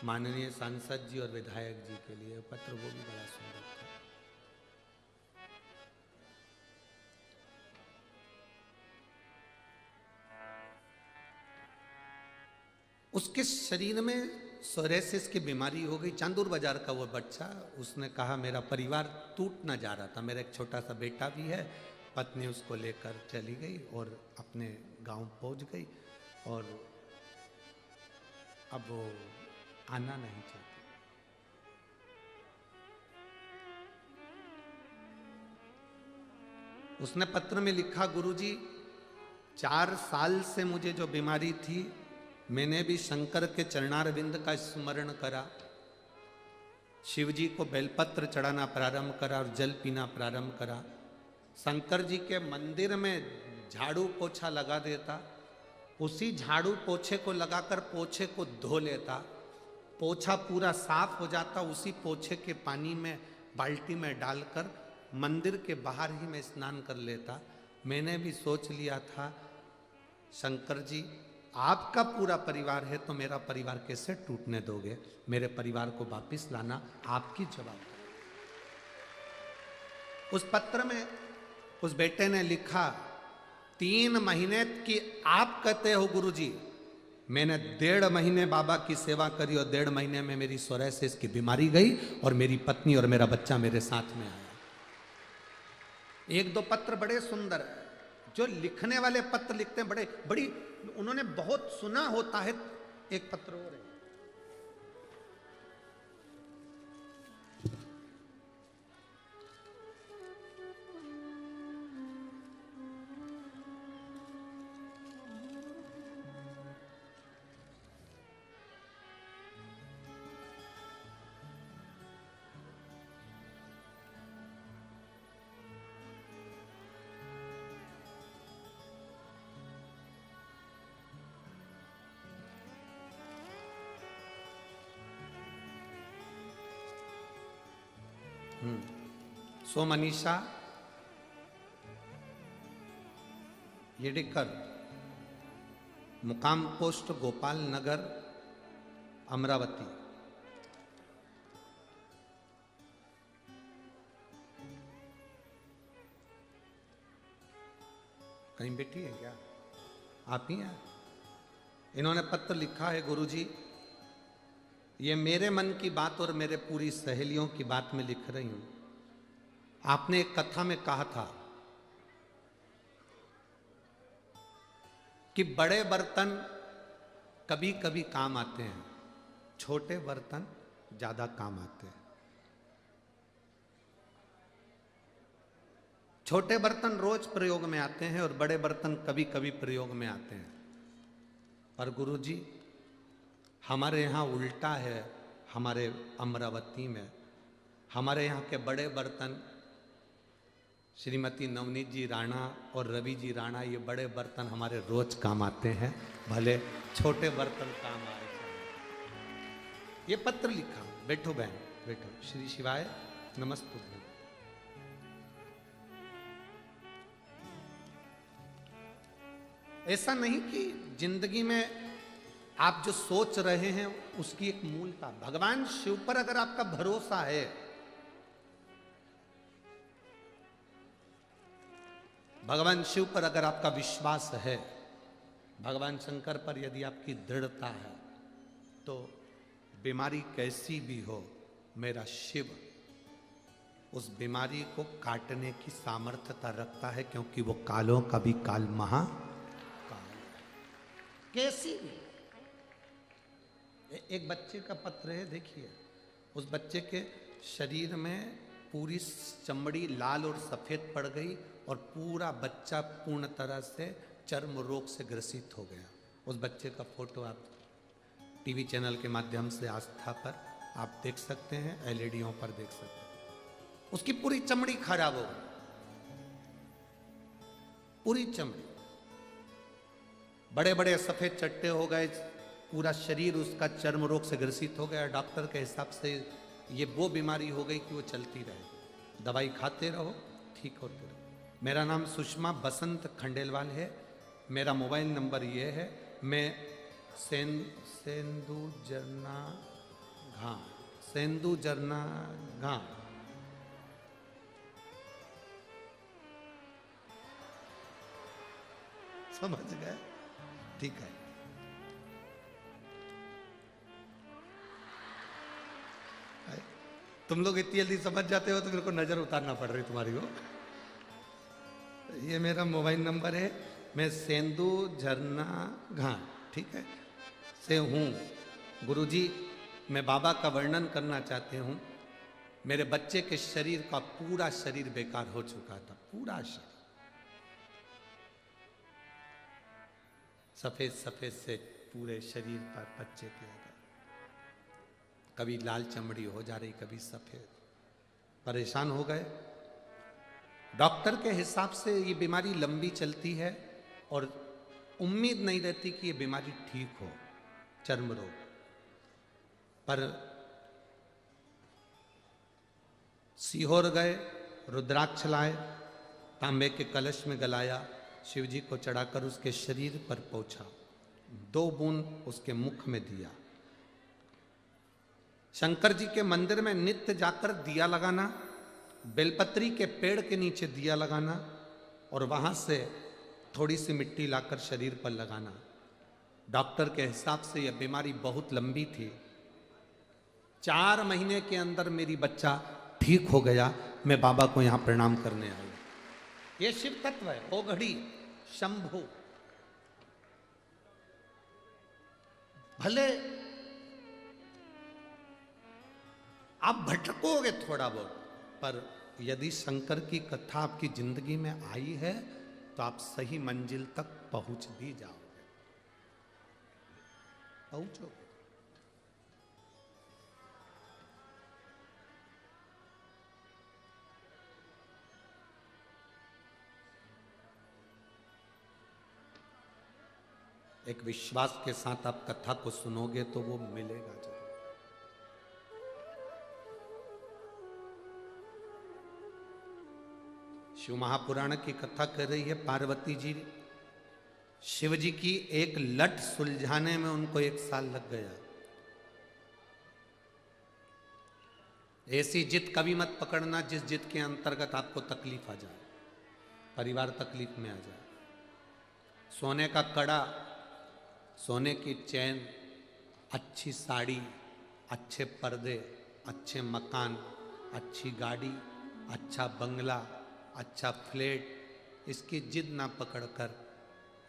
माननीय सांसद जी और विधायक जी के लिए। पत्र वो भी बड़ा सुंदर था। उसके शरीर में सोरेसिस की बीमारी हो गई। चांदूर बाजार का वो बच्चा, उसने कहा मेरा परिवार टूट ना जा रहा था। मेरा एक छोटा सा बेटा भी है। पत्नी उसको लेकर चली गई और अपने गांव पहुंच गई और अब वो आना नहीं चाहती। उसने पत्र में लिखा, गुरुजी 4 साल से मुझे जो बीमारी थी, मैंने भी शंकर के चरणारविंद का स्मरण करा, शिव जी को बेलपत्र चढ़ाना प्रारंभ करा और जल पीना प्रारंभ करा। शंकर जी के मंदिर में झाड़ू पोछा लगा देता, उसी झाड़ू पोछे को लगाकर पोछे को धो लेता, पोछा पूरा साफ हो जाता, उसी पोछे के पानी में बाल्टी में डालकर मंदिर के बाहर ही मैं स्नान कर लेता। मैंने भी सोच लिया था शंकर जी आपका पूरा परिवार है तो मेरा परिवार कैसे टूटने दोगे? मेरे परिवार को वापिस लाना आपकी जवाबदारी। उस पत्र में उस बेटे ने लिखा, 3 महीने की आप कहते हो गुरुजी, मैंने 1.5 महीने बाबा की सेवा करी और 1.5 महीने में मेरी सोरेसिस की बीमारी गई और मेरी पत्नी और मेरा बच्चा मेरे साथ में आया। 1-2 पत्र बड़े सुंदर है। जो लिखने वाले पत्र लिखते हैं बड़ी उन्होंने बहुत सुना होता है। एक पत्र और है, सो मनीषा येडिकर, मुकाम पोस्ट गोपाल नगर, अमरावती। कहीं बैठी है क्या? आप ही हैं? इन्होंने पत्र लिखा है, गुरुजी ये मेरे मन की बात और मेरे पूरी सहेलियों की बात में लिख रही हूं। आपने एक कथा में कहा था कि बड़े बर्तन कभी कभी काम आते हैं, छोटे बर्तन ज्यादा काम आते हैं। छोटे बर्तन रोज प्रयोग में आते हैं और बड़े बर्तन कभी कभी प्रयोग में आते हैं। पर गुरुजी हमारे यहाँ उल्टा है। हमारे अमरावती में हमारे यहाँ के बड़े बर्तन, श्रीमती नवनीत जी राणा और रवि जी राणा, ये बड़े बर्तन हमारे रोज काम आते हैं, भले छोटे बर्तन काम आए। ये पत्र लिखा। बैठो बहन, बैठो। श्री शिवाय नमस्तुभ्यं। ऐसा नहीं कि जिंदगी में आप जो सोच रहे हैं उसकी एक मूलता, भगवान शिव पर अगर आपका भरोसा है, भगवान शिव पर अगर आपका विश्वास है, भगवान शंकर पर यदि आपकी दृढ़ता है, तो बीमारी कैसी भी हो, मेरा शिव उस बीमारी को काटने की सामर्थ्यता रखता है, क्योंकि वो कालों का भी काल महा काल है। कैसी भी एक बच्चे का पत्र है, देखिए उस बच्चे के शरीर में पूरी चमड़ी लाल और सफेद पड़ गई और पूरा बच्चा पूर्ण तरह से चर्म रोग से ग्रसित हो गया। उस बच्चे का फोटो आप टीवी चैनल के माध्यम से आस्था पर आप देख सकते हैं, एलईडीओं पर देख सकते हैं। उसकी पूरी चमड़ी खराब हो गई, पूरी चमड़ी, बड़े बड़े सफेद चट्टे हो गए, पूरा शरीर उसका चर्म रोग से ग्रसित हो गया। डॉक्टर के हिसाब से ये वो बीमारी हो गई कि वो चलती रहे, दवाई खाते रहो ठीक होते रहो। मेरा नाम सुषमा बसंत खंडेलवाल है, मेरा मोबाइल नंबर ये है, मैं सेंदू जरना घाट समझ गए? ठीक है। तुम लोग इतनी जल्दी समझ जाते हो तो मेरे को नजर उतारना पड़ रही तुम्हारी को। ये मेरा मोबाइल नंबर है, मैं सेंदू झरना घाट, ठीक है, से हूँ। गुरुजी, मैं बाबा का वर्णन करना चाहती हूँ। मेरे बच्चे के शरीर का पूरा शरीर बेकार हो चुका था, पूरा शरीर सफेद सफेद से पूरे शरीर पर बच्चे के अगर कभी लाल चमड़ी हो जा रही, कभी सफेद, परेशान हो गए। डॉक्टर के हिसाब से ये बीमारी लंबी चलती है और उम्मीद नहीं रहती कि ये बीमारी ठीक हो, चर्म रोग। पर सीहोर गए, रुद्राक्ष लाए, तांबे के कलश में गलाया, शिव जी को चढ़ाकर उसके शरीर पर पोंछा, 2 बूंद उसके मुख में दिया। शंकर जी के मंदिर में नित्य जाकर दिया लगाना, बेलपत्री के पेड़ के नीचे दिया लगाना और वहां से थोड़ी सी मिट्टी लाकर शरीर पर लगाना। डॉक्टर के हिसाब से यह बीमारी बहुत लंबी थी। 4 महीने के अंदर मेरी बच्चा ठीक हो गया। मैं बाबा को यहां प्रणाम करने आई। ये शिव तत्व है, ओ घड़ी शंभु। भले आप भटकोगे थोड़ा बहुत, पर यदि शंकर की कथा आपकी जिंदगी में आई है तो आप सही मंजिल तक पहुंच भी जाओगे, पहुंचोगे। एक विश्वास के साथ आप कथा को सुनोगे तो वो मिलेगा जरूर। शिव महापुराण की कथा कर रही है पार्वती जी। शिव जी की एक लट सुलझाने में उनको 1 साल लग गया। ऐसी जिद कभी मत पकड़ना जिस जिद के अंतर्गत आपको तकलीफ आ जाए, परिवार तकलीफ में आ जाए। सोने का कड़ा, सोने की चैन, अच्छी साड़ी, अच्छे पर्दे, अच्छे मकान, अच्छी गाड़ी, अच्छा बंगला, अच्छा फ्लैट, इसकी जिद ना पकड़कर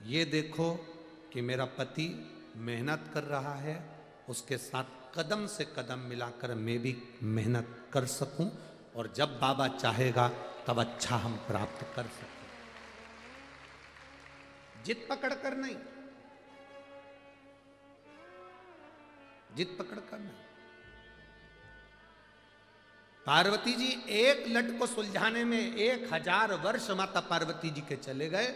ये देखो कि मेरा पति मेहनत कर रहा है, उसके साथ कदम से कदम मिलाकर मैं भी मेहनत कर सकूं और जब बाबा चाहेगा तब अच्छा हम प्राप्त कर सकते। जिद पकड़कर नहीं, जिद पकड़कर नहीं। पार्वती जी एक लट को सुलझाने में 1000 वर्ष माता पार्वती जी के चले गए,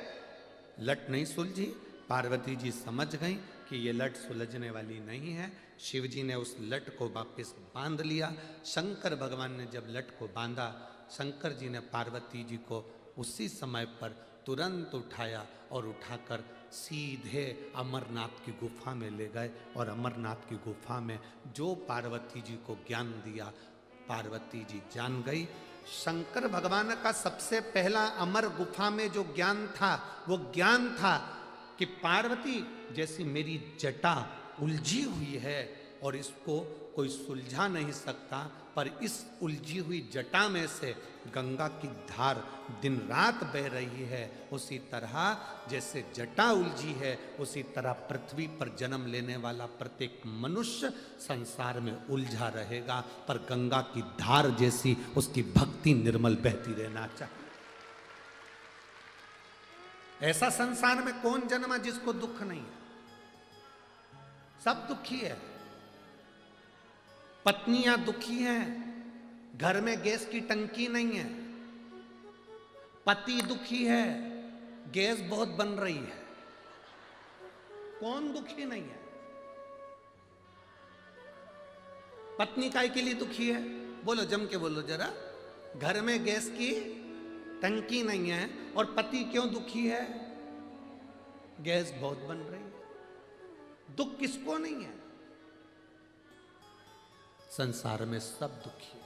लट नहीं सुलझी। पार्वती जी समझ गई कि ये लट सुलझने वाली नहीं है। शिव जी ने उस लट को वापस बांध लिया। शंकर भगवान ने जब लट को बांधा, शंकर जी ने पार्वती जी को उसी समय पर तुरंत उठाया और उठाकर सीधे अमरनाथ की गुफा में ले गए और अमरनाथ की गुफा में जो पार्वती जी को ज्ञान दिया, पार्वती जी जान गई। शंकर भगवान का सबसे पहला अमर गुफा में जो ज्ञान था, वो ज्ञान था कि पार्वती जैसी मेरी जटा उलझी हुई है और इसको कोई सुलझा नहीं सकता, पर इस उलझी हुई जटा में से गंगा की धार दिन रात बह रही है। उसी तरह जैसे जटा उलझी है, उसी तरह पृथ्वी पर जन्म लेने वाला प्रत्येक मनुष्य संसार में उलझा रहेगा, पर गंगा की धार जैसी उसकी भक्ति निर्मल बहती रहना चाहिए। ऐसा संसार में कौन जन्मा जिसको दुख नहीं है? सब दुखी है। पत्नियां दुखी हैं, घर में गैस की टंकी नहीं है। पति दुखी है, गैस बहुत बन रही है। कौन दुखी नहीं है? पत्नी काय के लिए दुखी है? बोलो, जम के बोलो जरा। घर में गैस की टंकी नहीं है। और पति क्यों दुखी है? गैस बहुत बन रही है। दुख किसको नहीं है? संसार में सब दुखी है।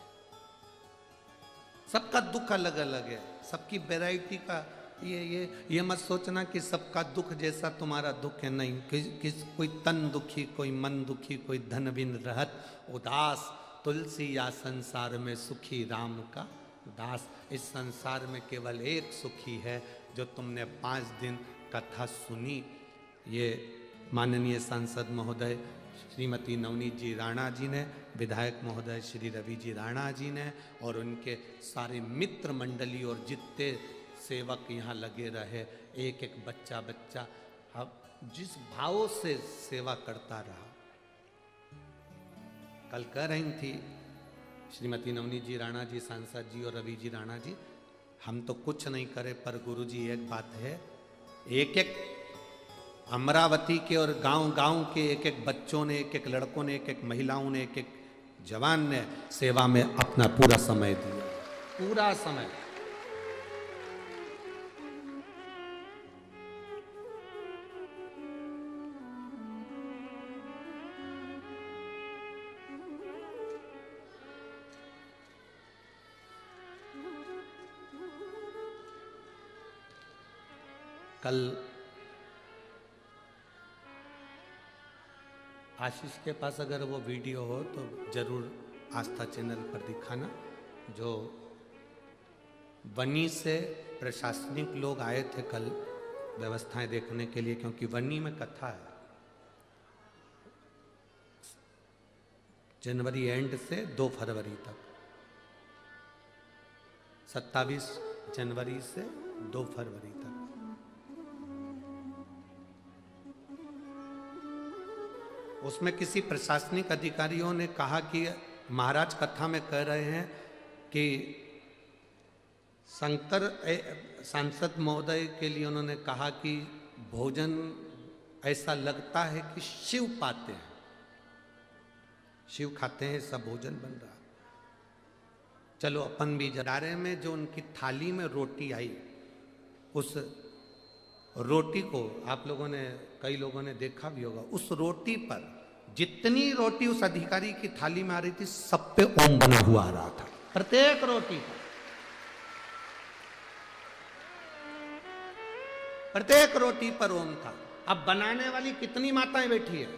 सबका दुख अलग अलग है, सबकी वैरायटी का। ये मत सोचना कि सबका दुख जैसा तुम्हारा दुख है। नहीं, कोई तन दुखी, कोई मन दुखी, कोई धन बिन रहत उदास, तुलसी या संसार में सुखी राम का दास। इस संसार में केवल एक सुखी है, जो तुमने 5 दिन कथा सुनी। ये माननीय सांसद महोदय श्रीमती नवनीत जी राणा जी ने, विधायक महोदय श्री रवि जी राणा जी ने, और उनके सारे मित्र मंडली और जितने सेवक यहाँ लगे रहे, एक एक बच्चा बच्चा अब जिस भाव से सेवा करता रहा। कल कह रही थी श्रीमती नवनीत जी राणा जी, सांसद जी और रवि जी राणा जी, हम तो कुछ नहीं करे, पर गुरु जी एक बात है, एक एक अमरावती के और गांव गांव के एक एक बच्चों ने, एक एक लड़कों ने, एक एक महिलाओं ने, एक एक जवान ने सेवा में अपना पूरा समय दिया, पूरा समय। कल आशीष के पास अगर वो वीडियो हो तो जरूर आस्था चैनल पर दिखाना। जो वनी से प्रशासनिक लोग आए थे कल व्यवस्थाएं देखने के लिए, क्योंकि वनी में कथा है। जनवरी एंड से 2 फरवरी तक, 27 जनवरी से 2 फरवरी तक। उसमें किसी प्रशासनिक अधिकारियों ने कहा कि महाराज कथा में कह रहे हैं कि सांसद महोदय के लिए उन्होंने कहा कि भोजन ऐसा लगता है कि शिव पाते हैं, शिव खाते हैं, सब भोजन बन रहा। चलो अपन भी जरारे में जो उनकी थाली में रोटी आई, उस रोटी को आप लोगों ने, कई लोगों ने देखा भी होगा, उस रोटी पर जितनी रोटी उस अधिकारी की थाली में आ रही थी, सब पे ओम बना हुआ आ रहा था, प्रत्येक रोटी पर, प्रत्येक रोटी पर ओम था। अब बनाने वाली कितनी माताएं बैठी है?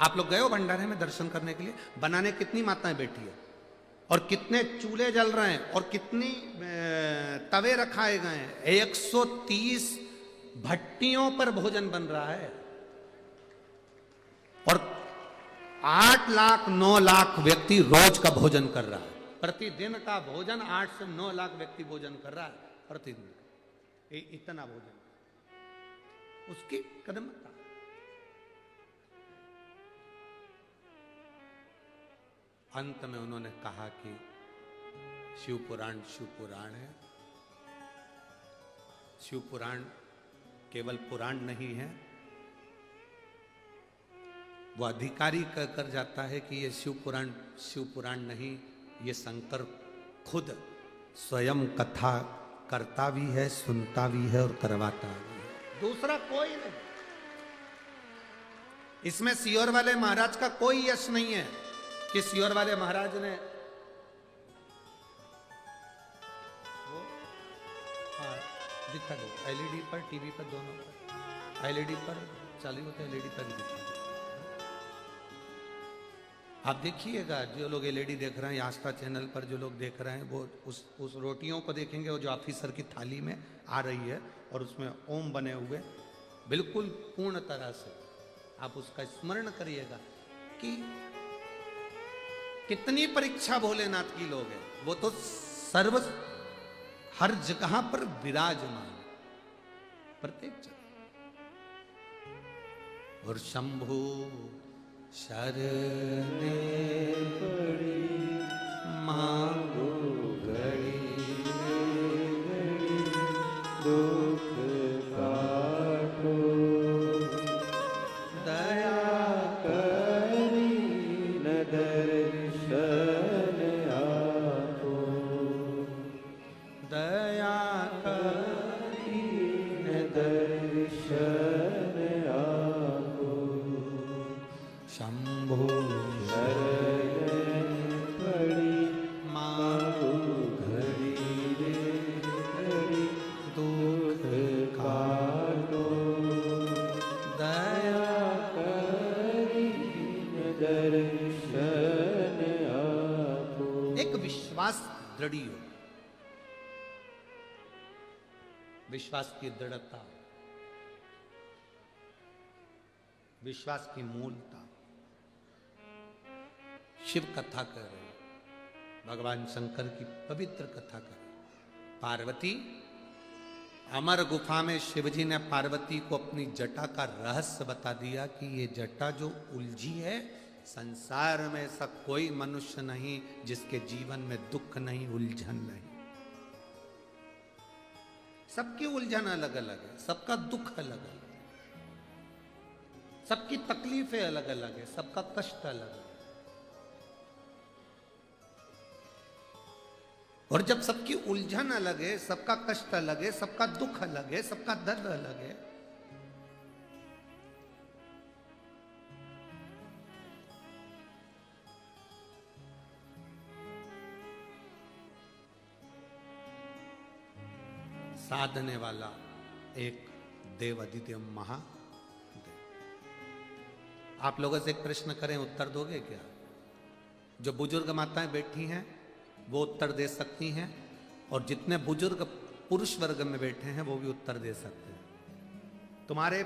आप लोग गए हो भंडारे में दर्शन करने के लिए? बनाने कितनी माताएं बैठी है, और कितने चूल्हे जल रहे हैं, और कितनी तवे रखाए गए हैं। 130 भट्टियों पर भोजन बन रहा है, और 8 लाख 9 लाख व्यक्ति रोज का भोजन कर रहा है। प्रतिदिन का भोजन 8 से 9 लाख व्यक्ति भोजन कर रहा है प्रतिदिन। इतना भोजन, उसकी कदमता। अंत में उन्होंने कहा कि शिव पुराण है। शिव पुराण केवल पुराण नहीं है, वो अधिकारी कहकर जाता है कि ये शिव पुराण नहीं, ये शंकर खुद स्वयं कथा करता भी है, सुनता भी है और करवाता भी है। दूसरा कोई नहीं। इसमें सियोर वाले महाराज का कोई यश नहीं है कि सियोर वाले महाराज ने वो दिखा दो एलईडी पर, टीवी पर, दोनों पर। एलईडी पर चालू होता है, एलईडी पर भी दिखा दो। आप देखिएगा, जो लोग एलईडी देख रहे हैं, आस्था चैनल पर जो लोग देख रहे हैं, वो उस रोटियों को देखेंगे, वो जो ऑफिसर की थाली में आ रही है और उसमें ओम बने हुए, बिल्कुल पूर्ण तरह से आप उसका स्मरण करिएगा कि कितनी परीक्षा भोलेनाथ की लोग हैं। वो तो सर्व हर जगह पर विराजमान, प्रत्येक जगह। और शंभु शरणे पड़ी मांगो घड़ी घड़ी दुख काटो, दया करी न दर्शन आपो, दया करी न दर्शन आपो। शंभो शरण पड़ी मांगो घड़ी घड़ी दुख काटो, दया करी दर्शन आपो। एक विश्वास दृढ़ हो, विश्वास की दृढ़ता, विश्वास की मूलता। शिव कथा कर रहे, भगवान शंकर की पवित्र कथा कर रहे। पार्वती, अमर गुफा में शिवजी ने पार्वती को अपनी जटा का रहस्य बता दिया कि ये जटा जो उलझी है, संसार में ऐसा कोई मनुष्य नहीं जिसके जीवन में दुख नहीं, उलझन नहीं। सबकी उलझन अलग अलग है, सबका दुख अलग अलग है, सबकी तकलीफें अलग अलग है, सबका कष्ट अलग है। और जब सबकी उलझन अलग है, सबका कष्ट अलग है, सबका दुख अलग है, सबका दर्द अलग है, साधने वाला एक देव अधिदेव महादेव। आप लोगों से एक प्रश्न करें, उत्तर दोगे क्या? जो बुजुर्ग माताएं बैठी हैं वो उत्तर दे सकती हैं, और जितने बुजुर्ग पुरुष वर्ग में बैठे हैं वो भी उत्तर दे सकते हैं। तुम्हारे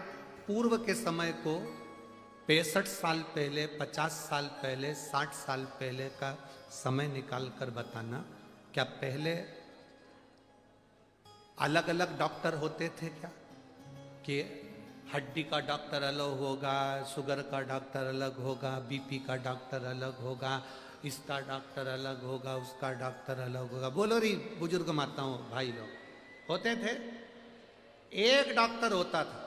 पूर्व के समय को 65 साल पहले, 50 साल पहले, 60 साल पहले का समय निकाल कर बताना, क्या पहले अलग अलग डॉक्टर होते थे क्या? कि हड्डी का डॉक्टर अलग होगा, शुगर का डॉक्टर अलग होगा, बीपी का डॉक्टर अलग होगा, इसका डॉक्टर अलग होगा, उसका डॉक्टर अलग होगा। बोलो री बुजुर्ग माताओं भाई लोग, होते थे? एक डॉक्टर होता था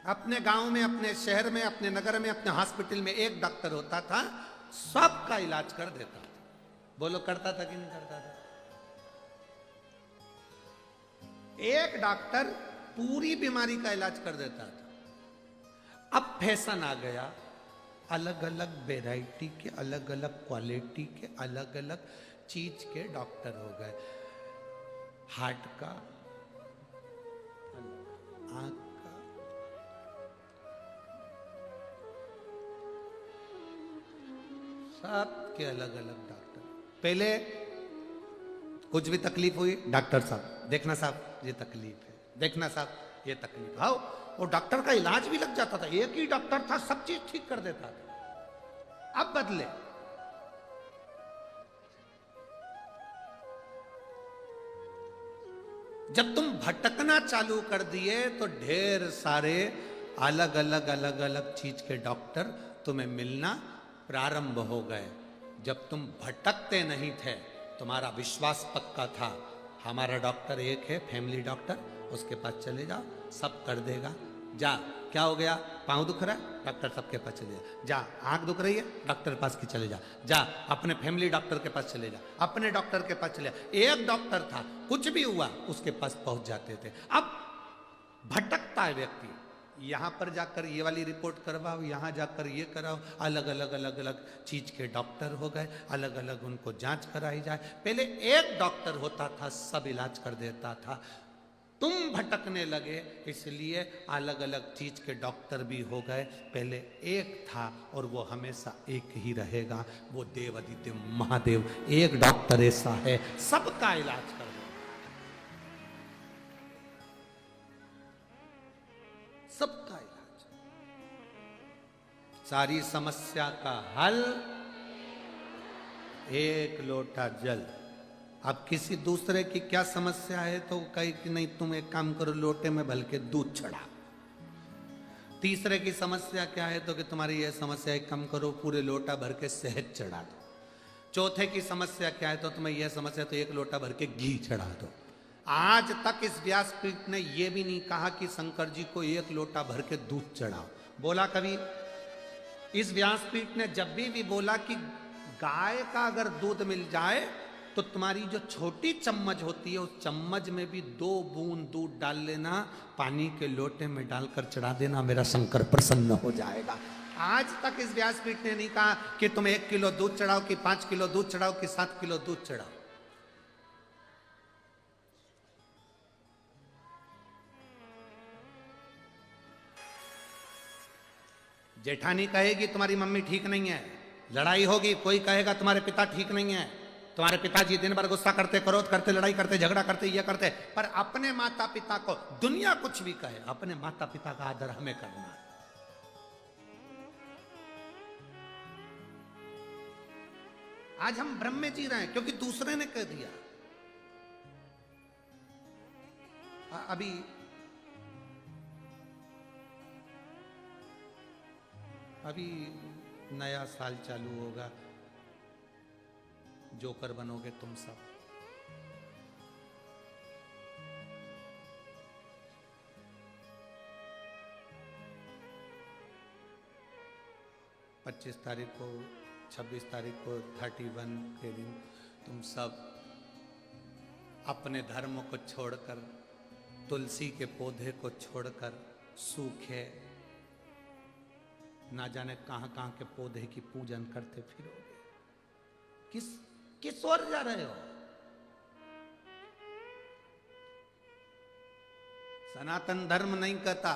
अपने गांव में, अपने शहर में, अपने नगर में, अपने हॉस्पिटल में एक डॉक्टर होता था, सबका इलाज कर देता था। बोलो करता था कि नहीं करता था? एक डॉक्टर पूरी बीमारी का इलाज कर देता था। अब फैशन आ गया, अलग अलग वैरायटी के, अलग अलग क्वालिटी के, अलग अलग चीज के डॉक्टर हो गए। हार्ट का, आंख का, सब के अलग अलग डॉक्टर। पहले कुछ भी तकलीफ हुई, डॉक्टर साहब देखना, साहब ये तकलीफ है, देखना साहब ये तकलीफ। हाँ, वो डॉक्टर का इलाज भी लग जाता था, एक ही डॉक्टर था, सब चीज ठीक कर देता था। अब बदले, जब तुम भटकना चालू कर दिए तो ढेर सारे अलग अलग चीज के डॉक्टर तुम्हें मिलना प्रारंभ हो गए। जब तुम भटकते नहीं थे, तुम्हारा विश्वास पक्का था, हमारा डॉक्टर एक है, फैमिली डॉक्टर, उसके पास चले जाओ, सब कर देगा। जा, क्या हो गया? पांव दुख रहा है, डॉक्टर सबके पास चले जा। जा, आंख दुख रही है, डॉक्टर पास की चले जा। जा, अपने फैमिली डॉक्टर के पास चले जा, अपने डॉक्टर के पास चले जा। एक डॉक्टर था, कुछ भी हुआ उसके पास पहुंच जाते थे। अब भटकता है व्यक्ति, यहाँ पर जाकर ये वाली रिपोर्ट करवाओ, यहाँ जाकर ये कराओ, अलग अलग चीज के डॉक्टर हो गए, अलग अलग उनको जांच कराई जाए। पहले एक डॉक्टर होता था, सब इलाज कर देता था। तुम भटकने लगे, इसलिए अलग अलग चीज के डॉक्टर भी हो गए। पहले एक था और वो हमेशा एक ही रहेगा, वो देवादिदेव महादेव। एक डॉक्टर ऐसा है, सबका इलाज कर दे, सबका इलाज, सारी समस्या का हल एक लोटा जल। अब किसी दूसरे की क्या समस्या है तो कहे कि नहीं तुम एक काम करो, लोटे में भल के दूध चढ़ा। तीसरे की समस्या क्या है तो कि तुम्हारी यह समस्या, एक काम करो पूरे लोटा भर के शहद चढ़ा दो। चौथे की समस्या क्या है तो तुम्हें यह समस्या, तो एक लोटा भर के घी चढ़ा दो। आज तक इस व्यासपीठ ने यह भी नहीं कहा कि शंकर जी को एक लोटा भर के दूध चढ़ाओ। बोला कभी? इस व्यासपीठ ने जब भी बोला कि गाय का अगर दूध मिल जाए तो तुम्हारी जो छोटी चम्मच होती है उस चम्मच में भी 2 बूंद दूध डाल लेना, पानी के लोटे में डालकर चढ़ा देना, मेरा शंकर प्रसन्न हो जाएगा। आज तक इस व्यासपीठ ने नहीं कहा कि तुम 1 किलो दूध चढ़ाओ कि 5 किलो दूध चढ़ाओ कि 7 किलो दूध चढ़ाओ। जेठानी कहेगी तुम्हारी मम्मी ठीक नहीं है, लड़ाई होगी। कोई कहेगा तुम्हारे पिता ठीक नहीं है, तुम्हारे पिताजी दिन भर गुस्सा करते, क्रोध करते, लड़ाई करते, झगड़ा करते, ये करते। पर अपने माता पिता को दुनिया कुछ भी कहे, अपने माता पिता का आदर हमें करना है। आज हम भ्रम में जी रहे हैं क्योंकि दूसरे ने कह दिया। अभी नया साल चालू होगा, जोकर बनोगे तुम सब। पच्चीस तारीख को, 26 तारीख को, 31 के दिन तुम सब अपने धर्म को छोड़कर, तुलसी के पौधे को छोड़कर, सूखे ना जाने कहां कहां के पौधे की पूजन करते फिरोगे। किस ओर जा रहे हो? सनातन धर्म नहीं कहता,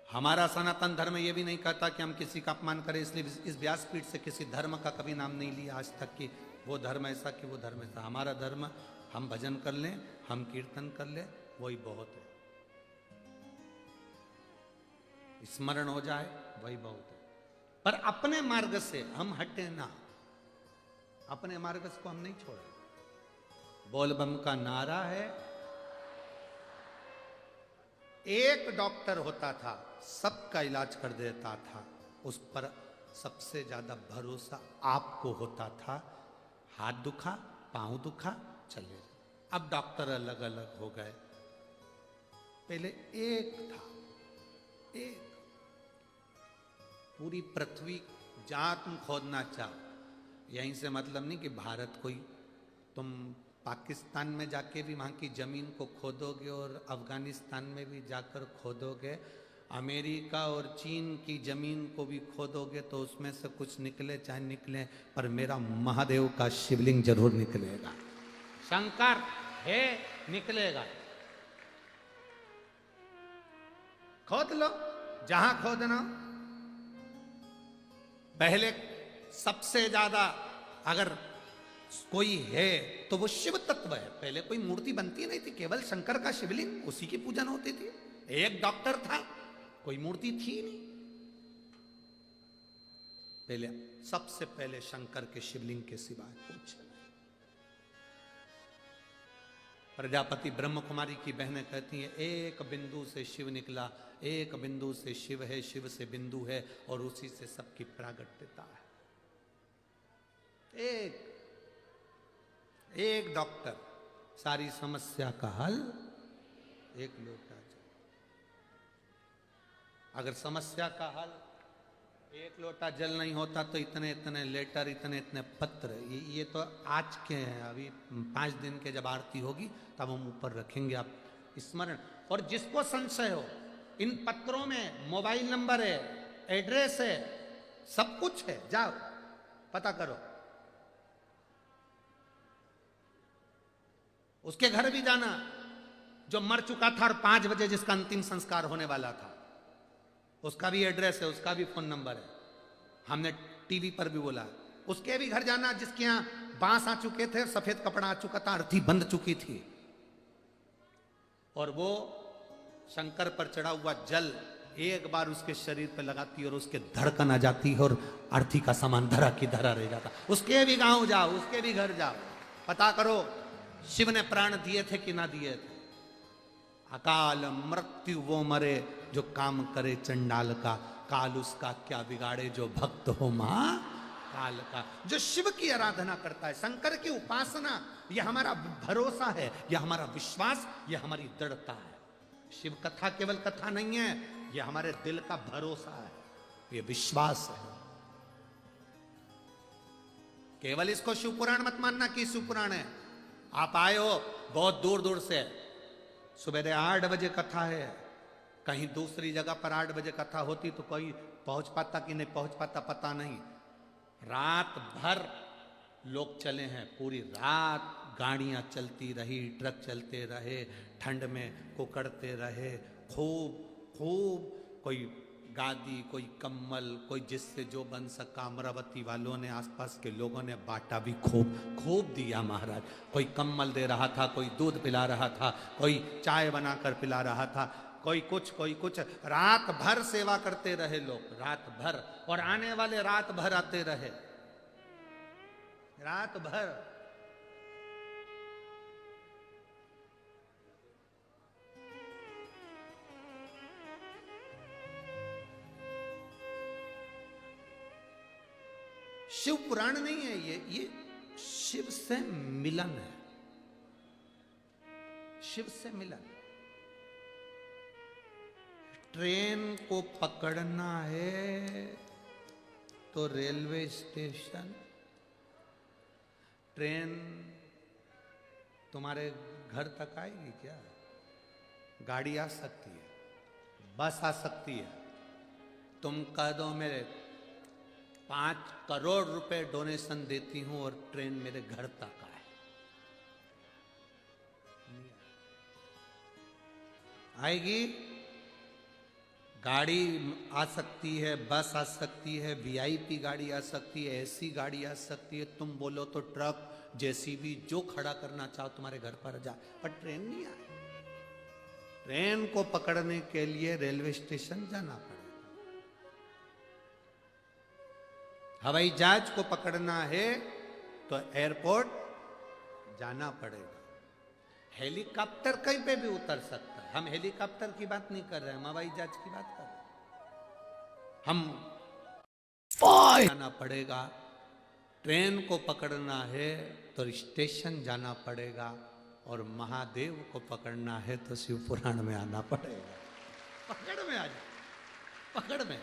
हमारा सनातन धर्म यह भी नहीं कहता कि हम किसी का अपमान करें। इसलिए इस व्यासपीठ से किसी धर्म का कभी नाम नहीं लिया आज तक कि वो धर्म ऐसा कि वो धर्म ऐसा। हमारा धर्म, हम भजन कर लें, हम कीर्तन कर लें, वही बहुत है। स्मरण हो जाए वही बहुत है। पर अपने मार्ग से हम हटे ना, अपने मार्ग को हम नहीं छोड़े। बोलबम का नारा है। एक डॉक्टर होता था, सबका इलाज कर देता था, उस पर सबसे ज्यादा भरोसा आपको होता था। हाथ दुखा, पांव दुखा, चले जाओ। अब डॉक्टर अलग अलग हो गए, पहले एक था, एक। पूरी पृथ्वी जहां तुम खोदना चाहो, यहीं से मतलब नहीं कि भारत कोई, तुम पाकिस्तान में जाके भी वहाँ की ज़मीन को खोदोगे और अफ़गानिस्तान में भी जाकर खोदोगे, अमेरिका और चीन की ज़मीन को भी खोदोगे तो उसमें से कुछ निकले चाहे निकले, पर मेरा महादेव का शिवलिंग जरूर निकलेगा। शंकर है, निकलेगा। खोद लो जहां खोदना। पहले सबसे ज्यादा अगर कोई है तो वो शिव तत्व है। पहले कोई मूर्ति बनती नहीं थी, केवल शंकर का शिवलिंग, उसी की पूजन होती थी। एक डॉक्टर था, कोई मूर्ति थी नहीं। पहले सबसे पहले शंकर के शिवलिंग के सिवाय कुछ नहीं। प्रजापति ब्रह्म कुमारी की बहनें कहती हैं, एक बिंदु से शिव निकला, एक बिंदु से शिव है, शिव से बिंदु है और उसी से सबकी प्रागट्यता है। एक डॉक्टर, सारी समस्या का हल एक लोटा जल। अगर समस्या का हल एक लोटा जल नहीं होता तो इतने इतने लेटर, इतने इतने पत्र, ये तो आज के हैं। अभी 5 दिन के जब आरती होगी तब हम ऊपर रखेंगे। आप स्मरण, और जिसको संशय हो, इन पत्रों में मोबाइल नंबर है, एड्रेस है, सब कुछ है, जाओ पता करो। उसके घर भी जाना जो मर चुका था और 5 बजे जिसका अंतिम संस्कार होने वाला था, उसका भी एड्रेस है, उसका भी फोन नंबर है, हमने टीवी पर भी बोला। उसके भी घर जाना जिसके यहां बांस आ चुके थे, सफेद कपड़ा आ चुका था, अर्थी बंध चुकी थी, और वो शंकर पर चढ़ा हुआ जल एक बार उसके शरीर पर लगाती और उसके धड़कन आ जाती है और अर्थी का सामान धरा की धरा रह जाता। उसके भी गांव जाओ, उसके भी घर जाओ, पता करो शिव ने प्राण दिए थे कि ना दिए थे। अकाल मृत्यु वो मरे जो काम करे चंडाल का, काल उसका क्या बिगाड़े जो भक्त हो मां काल का। जो शिव की आराधना करता है, शंकर की उपासना, यह हमारा भरोसा है, यह हमारा विश्वास, यह हमारी दृढ़ता है। शिव कथा केवल कथा नहीं है, यह हमारे दिल का भरोसा है, यह विश्वास है। केवल इसको शिव पुराण मत मानना कि शिव पुराण है। आप आए हो बहुत दूर दूर से, सुबह 8 बजे कथा है, कहीं दूसरी जगह पर 8 बजे कथा होती तो कोई पहुंच पाता कि नहीं पहुंच पाता पता नहीं। रात भर लोग चले हैं, पूरी रात गाड़ियां चलती रही, ट्रक चलते रहे, ठंड में कुकड़ते रहे, खूब खूब, कोई गादी, कोई कम्बल, कोई जिससे जो बन सका। अमरावती वालों ने, आसपास के लोगों ने बांटा भी, खूब खूब दिया महाराज। कोई कम्बल दे रहा था, कोई दूध पिला रहा था, कोई चाय बनाकर पिला रहा था, कोई कुछ। रात भर सेवा करते रहे लोग, रात भर, और आने वाले रात भर आते रहे, रात भर। शिव पुराण नहीं है ये शिव से मिलन है, शिव से मिलन। ट्रेन को पकड़ना है तो रेलवे स्टेशन, ट्रेन तुम्हारे घर तक आएगी क्या? गाड़ी आ सकती है, बस आ सकती है। तुम कह दो मेरे 5 करोड़ रुपए डोनेशन देती हूं और ट्रेन मेरे घर तक आए, आएगी? गाड़ी आ सकती है, बस आ सकती है, वीआईपी गाड़ी आ सकती है, एसी गाड़ी आ सकती है, तुम बोलो तो ट्रक, जेसीबी, जो खड़ा करना चाहो तुम्हारे घर पर जा, पर ट्रेन नहीं आए। ट्रेन को पकड़ने के लिए रेलवे स्टेशन जाना पड़ेगा, हवाई जहाज को पकड़ना है तो एयरपोर्ट जाना पड़ेगा। हेलीकॉप्टर कहीं पे भी उतर सकता है, हम हेलीकॉप्टर की बात नहीं कर रहे, हम हवाई जहाज की बात कर रहे हैं। हम जाना पड़ेगा, ट्रेन को पकड़ना है तो स्टेशन जाना पड़ेगा, और महादेव को पकड़ना है तो शिव पुराण में आना पड़ेगा। पकड़ में आ जाए, पकड़ में,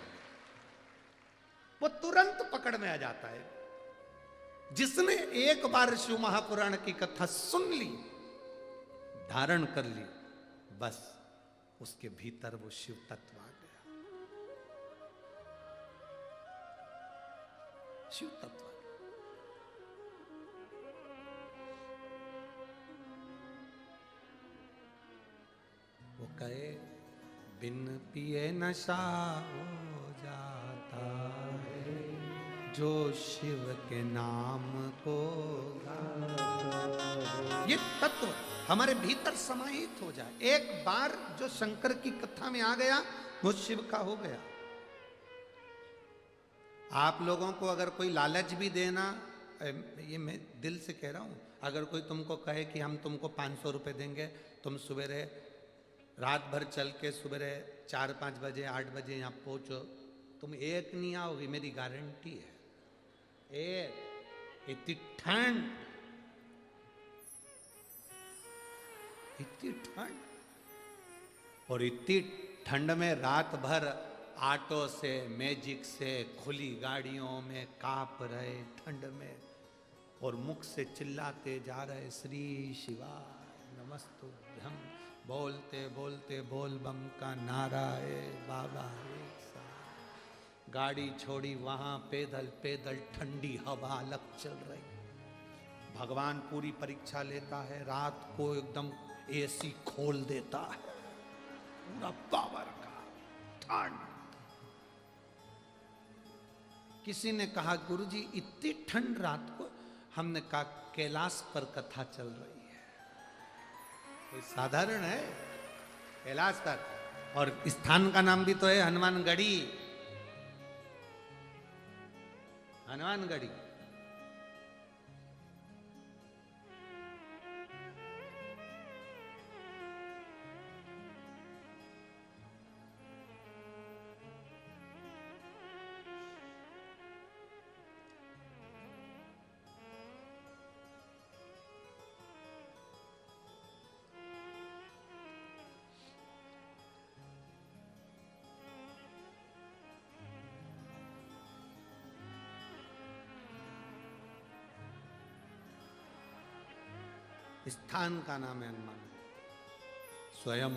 वो तुरंत पकड़ में आ जाता है। जिसने एक बार शिव महापुराण की कथा सुन ली, धारण कर ली, बस उसके भीतर वो शिव तत्व आ गया, शिव तत्व। वो कहे बिन पिए नशा हो जाता है, जो शिव के नाम को गाता। ये तत्व हमारे भीतर समाहित हो जाए, एक बार जो शंकर की कथा में आ गया वो शिव का हो गया। आप लोगों को अगर कोई लालच भी देना, ये मैं दिल से कह रहा हूं, अगर कोई तुमको कहे कि हम तुमको 500 रुपए देंगे, तुम सवेरे रात भर चल के सुबह 4-5 बजे 8 बजे यहाँ पहुँचो, तुम एक नहीं आओगे, मेरी गारंटी है। इतनी ठंड, इतनी ठंड, और इतनी ठंड में रात भर ऑटो से, मैजिक से, खुली गाड़ियों में कांप रहे ठंड में, और मुख से चिल्लाते जा रहे श्री शिवाय नमस्तुभ्यं बोलते बोलते बोल बम का नारा है बाबा एक साथ। गाड़ी छोड़ी वहां पैदल पैदल ठंडी हवा अलग चल रही। भगवान पूरी परीक्षा लेता है, रात को एकदम एसी खोल देता है, पूरा पावर का ठंड। किसी ने कहा गुरुजी इतनी ठंड रात को? हमने कहा कैलाश पर कथा चल रही है, कोई साधारण है कैलाश पर। और स्थान का नाम भी तो है हनुमानगढ़ी, हनुमानगढ़ी। स्थान का नाम है हनुमान। स्वयं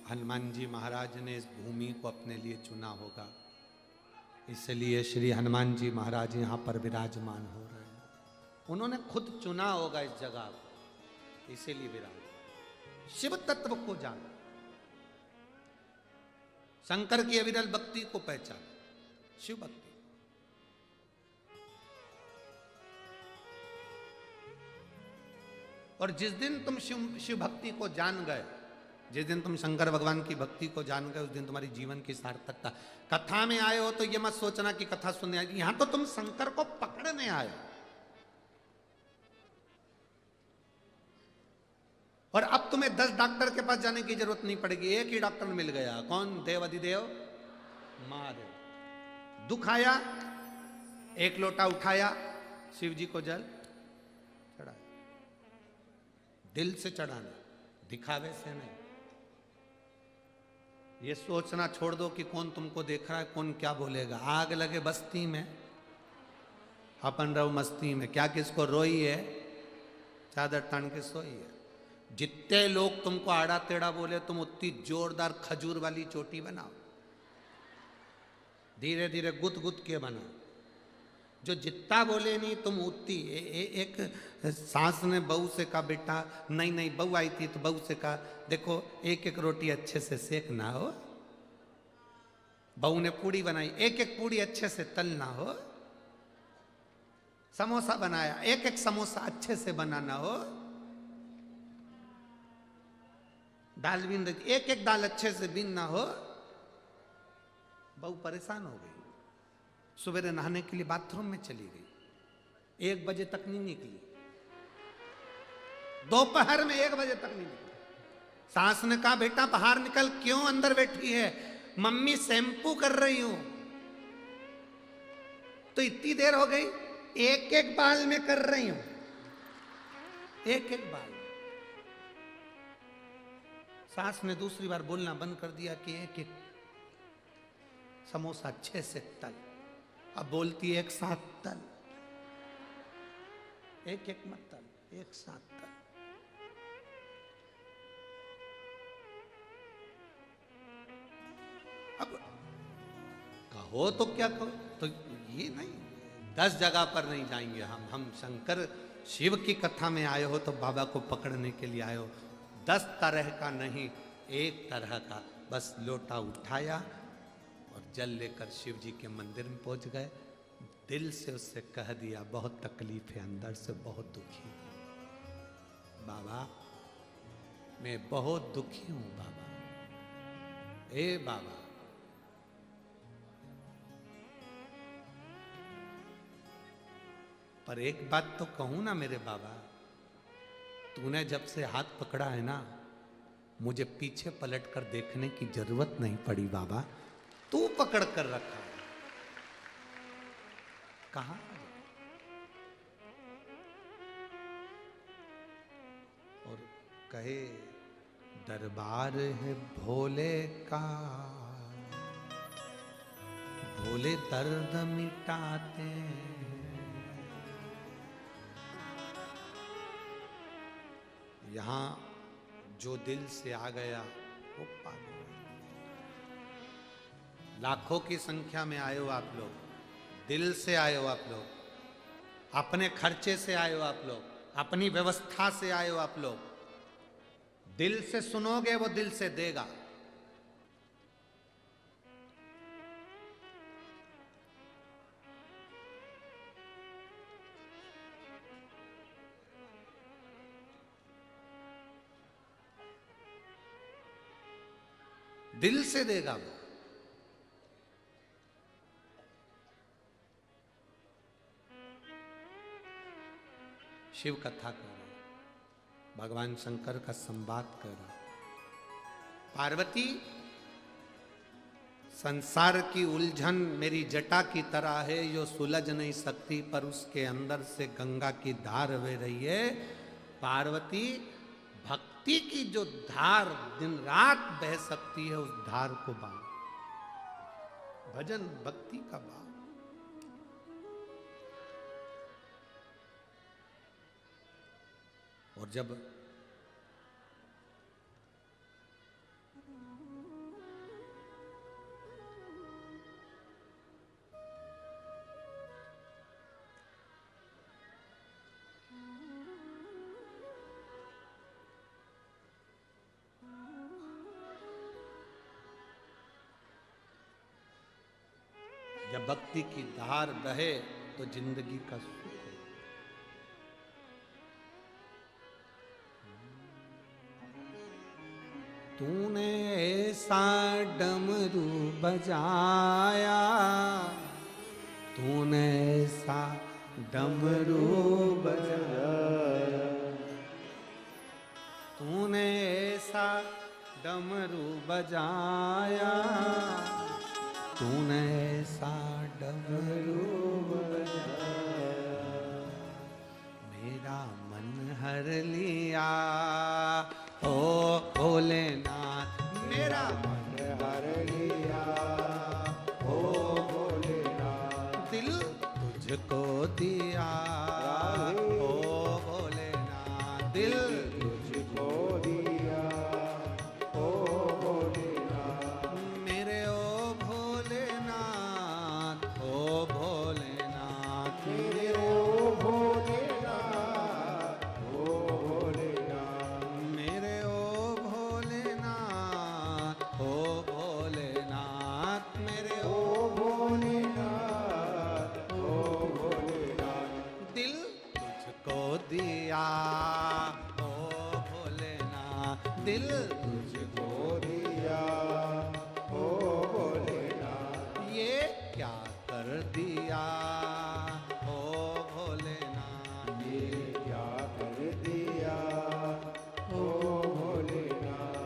हनुमान जी महाराज ने इस भूमि को अपने लिए चुना होगा, इसलिए श्री हनुमान जी महाराज यहाँ पर विराजमान हो रहे हैं। उन्होंने खुद चुना होगा इस जगह को, इसीलिए विराज। शिव तत्व को जाना, शंकर की अविरल भक्ति को पहचान, शिव भक्ति। और जिस दिन तुम शिव भक्ति को जान गए, जिस दिन तुम शंकर भगवान की भक्ति को जान गए, उस दिन तुम्हारी जीवन की सार्थकता। कथा में आए हो तो ये मत सोचना कि कथा सुनने आए, यहां तो तुम शंकर को पकड़ने आए हो। और अब तुम्हें 10 डॉक्टर के पास जाने की जरूरत नहीं पड़ेगी, एक ही डॉक्टर मिल गया। कौन? देव अधिदेव महादेव। दुख आया, एक लोटा उठाया, शिव जी को जल चढ़ाया। दिल से चढ़ाना, दिखावे से नहीं। ये सोचना छोड़ दो कि कौन तुमको देख रहा है, कौन क्या बोलेगा। आग लगे बस्ती में, अपन रहो मस्ती में। क्या किसको रोई है? चादर तान के सोई है। जितने लोग तुमको आड़ा टेढ़ा बोले, तुम उतनी जोरदार खजूर वाली चोटी बनाओ, धीरे धीरे गुद गुद के बनाओ। जो जितना बोले नहीं तुम उतनी। एक सास ने बहू से कहा, बेटा नहीं नहीं, बहू आई थी तो बहू से कहा, देखो एक एक रोटी अच्छे से सेकना हो। बहू ने पूड़ी बनाई, एक एक पूड़ी अच्छे से तलना हो। समोसा बनाया, एक एक समोसा अच्छे से बनाना हो। दाल बीन रही, एक एक दाल अच्छे से बीनना हो। बहू परेशान हो गई, सवेरे नहाने के लिए बाथरूम में चली गई, 1 बजे तक नहीं निकली। दोपहर में 1 बजे तक नहीं निकली। सास ने कहा, बेटा बाहर निकल। क्यों? अंदर बैठी है। मम्मी शैम्पू कर रही हूं। तो इतनी देर हो गई, एक एक बाल में कर रही हूं, एक एक बाल। सास ने दूसरी बार बोलना बंद कर दिया कि एक एक समोसा अच्छे से तल। अब बोलती है एक साथ तल, एक एक मत तल, एक साथ तल। अब कहो तो क्या कहो, तो ये नहीं, 10 जगह पर नहीं जाएंगे हम शंकर शिव की कथा में आए हो तो बाबा को पकड़ने के लिए आए हो। 10 तरह का नहीं, एक तरह का। बस लोटा उठाया और जल लेकर शिव जी के मंदिर में पहुंच गए। दिल से उससे कह दिया, बहुत तकलीफ है, अंदर से बहुत दुखी हूं बाबा, मैं बहुत दुखी हूं बाबा। ए बाबा, पर एक बात तो कहूं ना मेरे बाबा, तूने जब से हाथ पकड़ा है ना, मुझे पीछे पलट कर देखने की जरूरत नहीं पड़ी बाबा। तू पकड़ कर रखा है। कहां? और कहे, दरबार है भोले का, भोले दर्द मिटाते हैं। यहां जो दिल से आ गया वो पा गया। लाखों की संख्या में आए हो आप लोग, दिल से आए हो आप लोग, अपने खर्चे से आए हो आप लोग, अपनी व्यवस्था से आए हो आप लोग। दिल से सुनोगे वो दिल से देगा। दिल से देगा वो। शिव कथा कर रहे, भगवान शंकर का संवाद कर रहे। पार्वती, संसार की उलझन मेरी जटा की तरह है, जो सुलझ नहीं सकती, पर उसके अंदर से गंगा की धार बह रही है। पार्वती, भक्ति की जो धार दिन रात बह सकती है, उस धार को बांध। भजन भक्ति का भाव। और जब जब भक्ति की धार बहे तो जिंदगी का सुख है। तूने ऐसा डमरू बजाया, तूने ऐसा डमरू बजाया, तूने ऐसा डमरू बजाया, तूने ऐसा डमरू बजाया, मेरा मन हर लिया ओ भोलेनाथ, मेरा मन हर लिया ओ भोलेनाथ, दिल तुझको दिया ओ भोलेनाथ, दिल तुझको दिया ओ भोलेनाथ, मेरे ओ भोलेनाथ, ओ भोलेनाथ, मेरे ओ भोलेनाथ, ओ भोलेनाथ, मेरे ओ भोलेनाथ, ओ भोलेनाथ, मेरे ओ भोलेनाथ, ओ भोलेनाथ, दिल तुझको दिया ओ भोलेनाथ, दिल तुझको दिया ओ भोलेनाथ, ये क्या कर दिया ओ भोलेनाथ, ये क्या कर दिया ओ भोलेनाथ।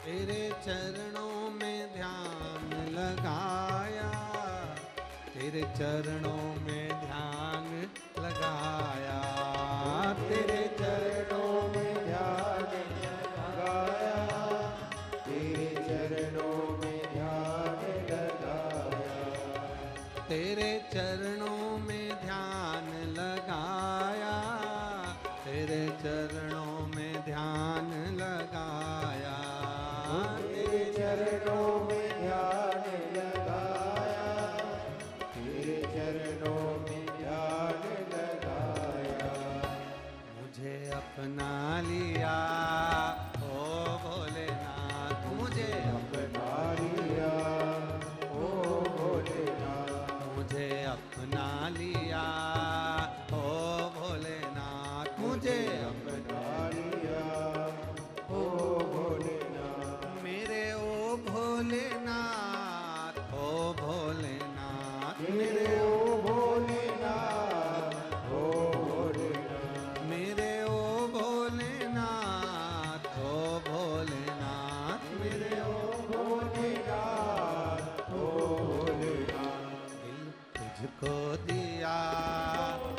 तेरे चरणों में ध्यान लगाया, तेरे चरणों में ध्यान लगाया, तेरे चरणों में ध्यान लगाया, तेरे चरणों में ध्यान लगाया, तेरे चरणों में ध्यान लगाया, तेरे चरणों में ध्यान लगाया, तेरे चरणों में ध्यान लगाया, तेरे चरणों में ध्यान लगाया। मुझे अपना लिया ओ भोलेनाथ, मुझे अपना लिया ओ भोलेनाथ, मुझे अपना लिया ओ भोलेनाथ, मुझे अपना लिया ओ भोलेनाथ, मेरे ओ भोलेनाथ, ओ भोलेनाथ, मेरे ओ भोलेनाथ, ओ भोलेनाथ, मेरे ओ भोलेनाथ, ओ भोलेनाथ, मेरे ओ भोलेनाथ, ओ भोलेनाथ, दिल तुझको दिया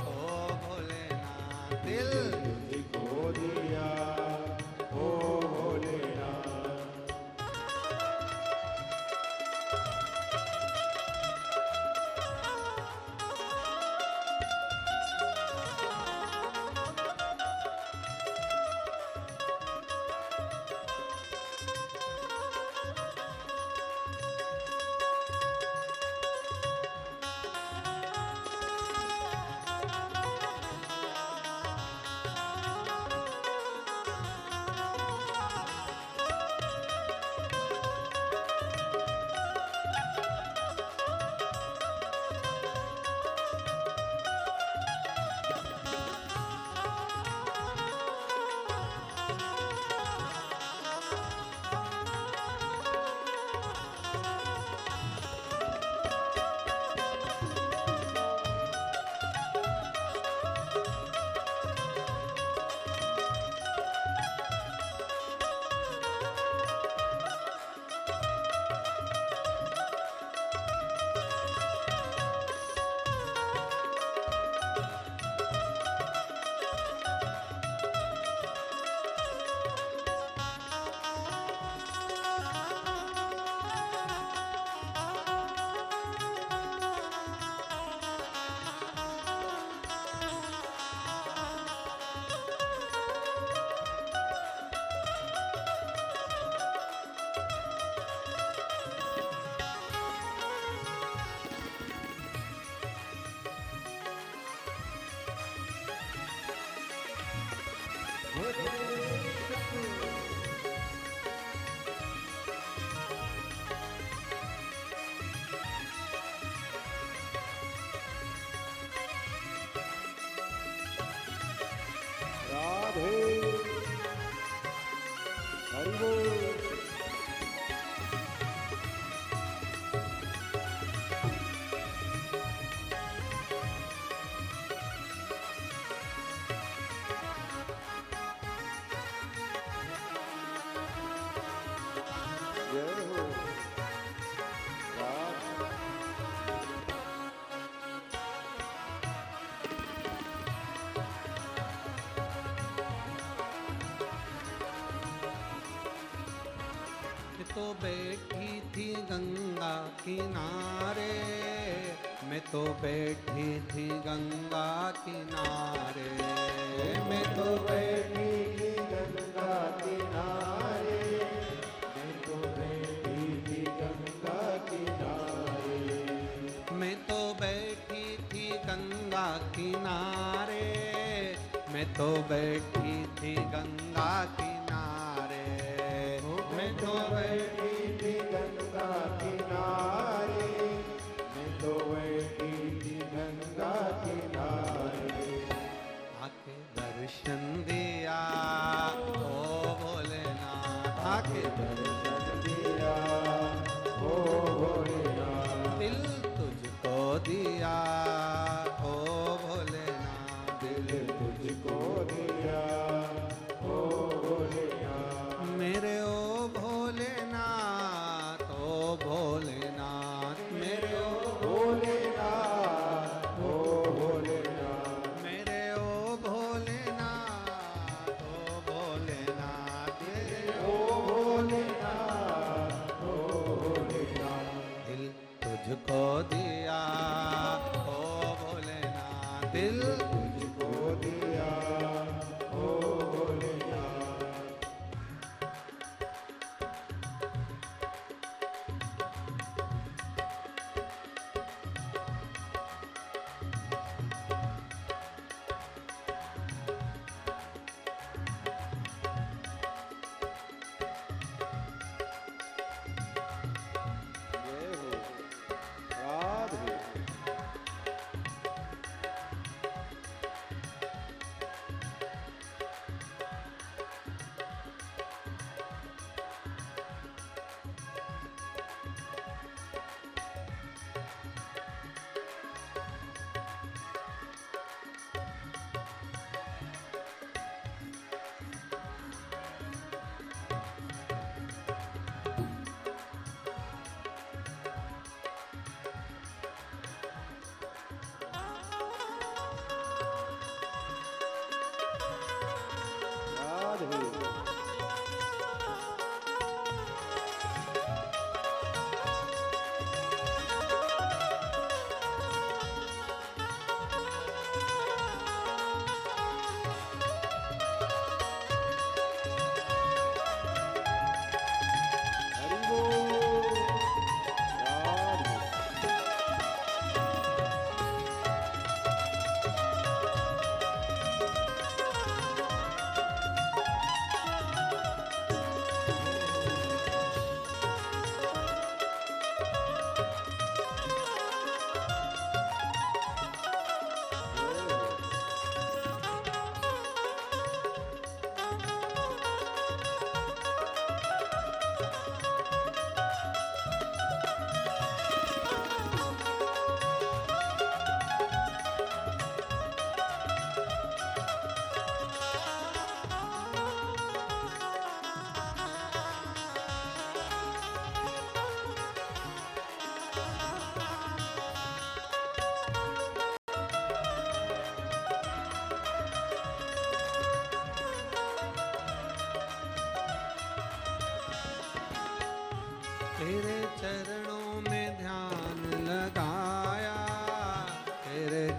ओ भोलेनाथ, दिल तुझको दिया ओ भोलेनाथ। राधे हरि बोल। जय हो राम। मैं तो बैठी थी गंगा किनारे, मैं तो बैठी थी गंगा किनारे, मैं तो बैठी थी गंगा किनारे, मैं तो बैठी थी गंगा किनारे, मैं तो बैठी थी गंगा किनारे, मैं तो बैठी थी गंगा किनारे, मैं तो बैठी थी गंगा किनारे, मैं तो बैठी थी गंगा किनारे। आके दर्शन दिया ओ भोलेनाथ, आके दर्शन दिया ओ भोलेनाथ, दिल तुझको दिया ओ भोलेनाथ, दिल तुझको दिया ओ भोलेनाथ, मेरे ओ भोले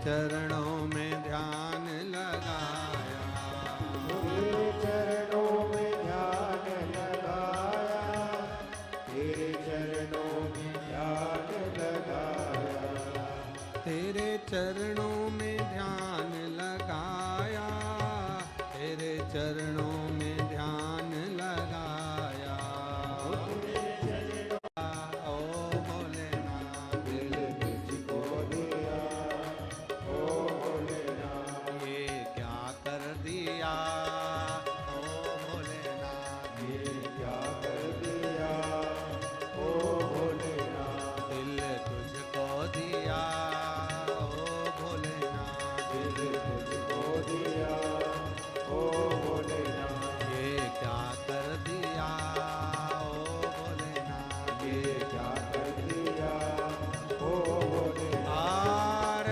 चरणों में ध्यान लगाया, तेरे चरणों में ध्यान लगाया, तेरे चरणों में ध्यान लगाया, तेरे चरणों में ध्यान लगाया, तेरे चरणों में ध्यान लगाया। ओ भोलेनाथ दिल तुझको दिया, ओ भोलेनाथ, ये क्या कर दिया, ओ भोलेनाथ ये क्या कर दिया, ओ भोलेनाथ, दिल तुझको दिया, ओ भोलेनाथ दिल तुझको दिया, ओ भोलेनाथ, ये क्या कर दिया, ओ भोलेनाथ ये क्या कर दिया, ओ भोलेनाथ। हार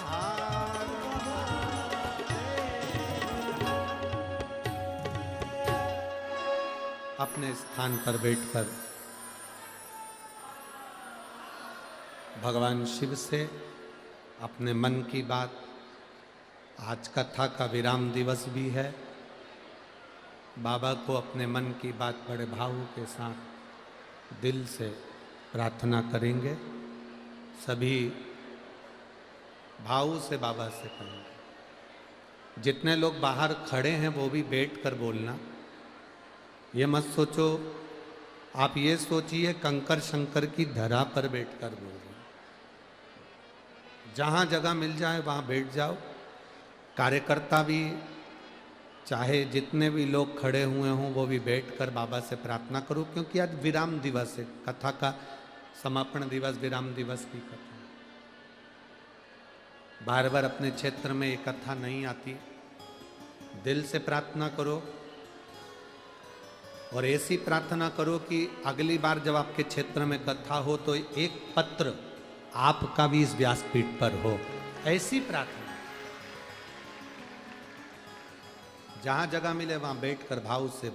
हार अपने स्थान पर बैठकर भगवान शिव से अपने मन की बात, आज कथा का विराम दिवस भी है, बाबा को अपने मन की बात बड़े भाव के साथ दिल से प्रार्थना करेंगे। सभी भाव से बाबा से करेंगे। जितने लोग बाहर खड़े हैं वो भी बैठकर बोलना। ये मत सोचो, आप ये सोचिए कंकर शंकर की धरा पर बैठकर बोल रहे हैं। जहाँ जगह मिल जाए वहाँ बैठ जाओ। कार्यकर्ता भी, चाहे जितने भी लोग खड़े हुए हों वो भी बैठकर बाबा से प्रार्थना करो, क्योंकि आज विराम दिवस है, कथा का समापन दिवस, विराम दिवस की कथा। बार बार अपने क्षेत्र में ये कथा नहीं आती। दिल से प्रार्थना करो और ऐसी प्रार्थना करो कि अगली बार जब आपके क्षेत्र में कथा हो तो एक पत्र आपका भी इस व्यासपीठ पर हो। ऐसी प्रार्थना, जहां जगह मिले वहां बैठकर भाव से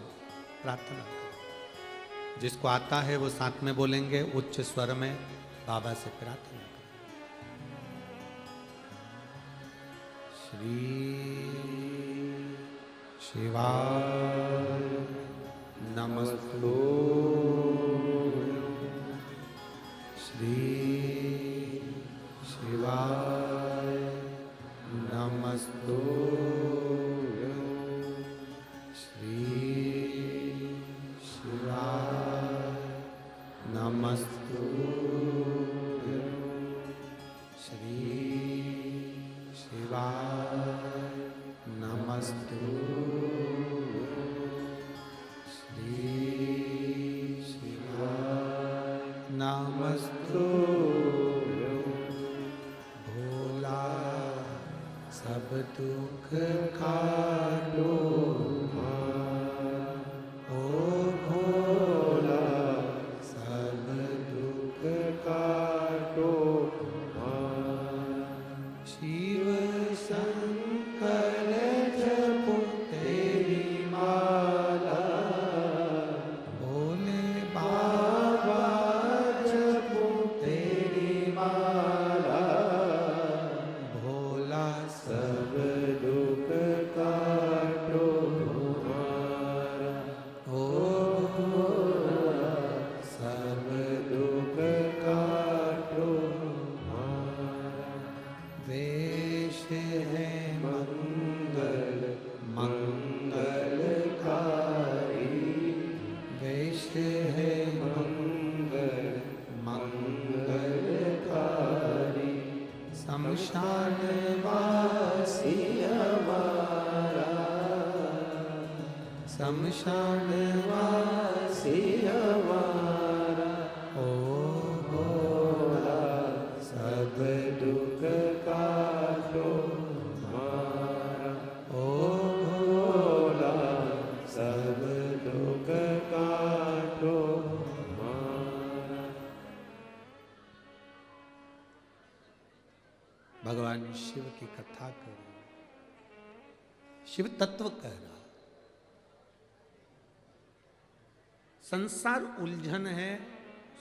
प्रार्थना करो। जिसको आता है वो साथ में बोलेंगे, उच्च स्वर में बाबा से प्रार्थना करो। श्री शिवाय नमस्तु, श्री शिवाय नमस्तु, श्री शिवाय नमस्तु, श्री शिवाय नमस्तु, श्री शिवाय नमस्तु। भोला सब दुख काटो, ओ भोला सब दुख काटो शिव शंकर जपो तेरी माला, भोले बाबा जपो तेरी माला, भोला सब दुख काटो ओ भोला सब दुख काटो वेश है मंगल मंगलकारी, वेश है मंगल मंगलकारी, शमशान वासी हमारा, शमशान वासी हमारा, ओ भोला सब दुख काटो हमारा, ओ भोला सब दुख काटो हमारा। भगवान शिव की कथा करो। शिव तत्व कह रहा, संसार उलझन है,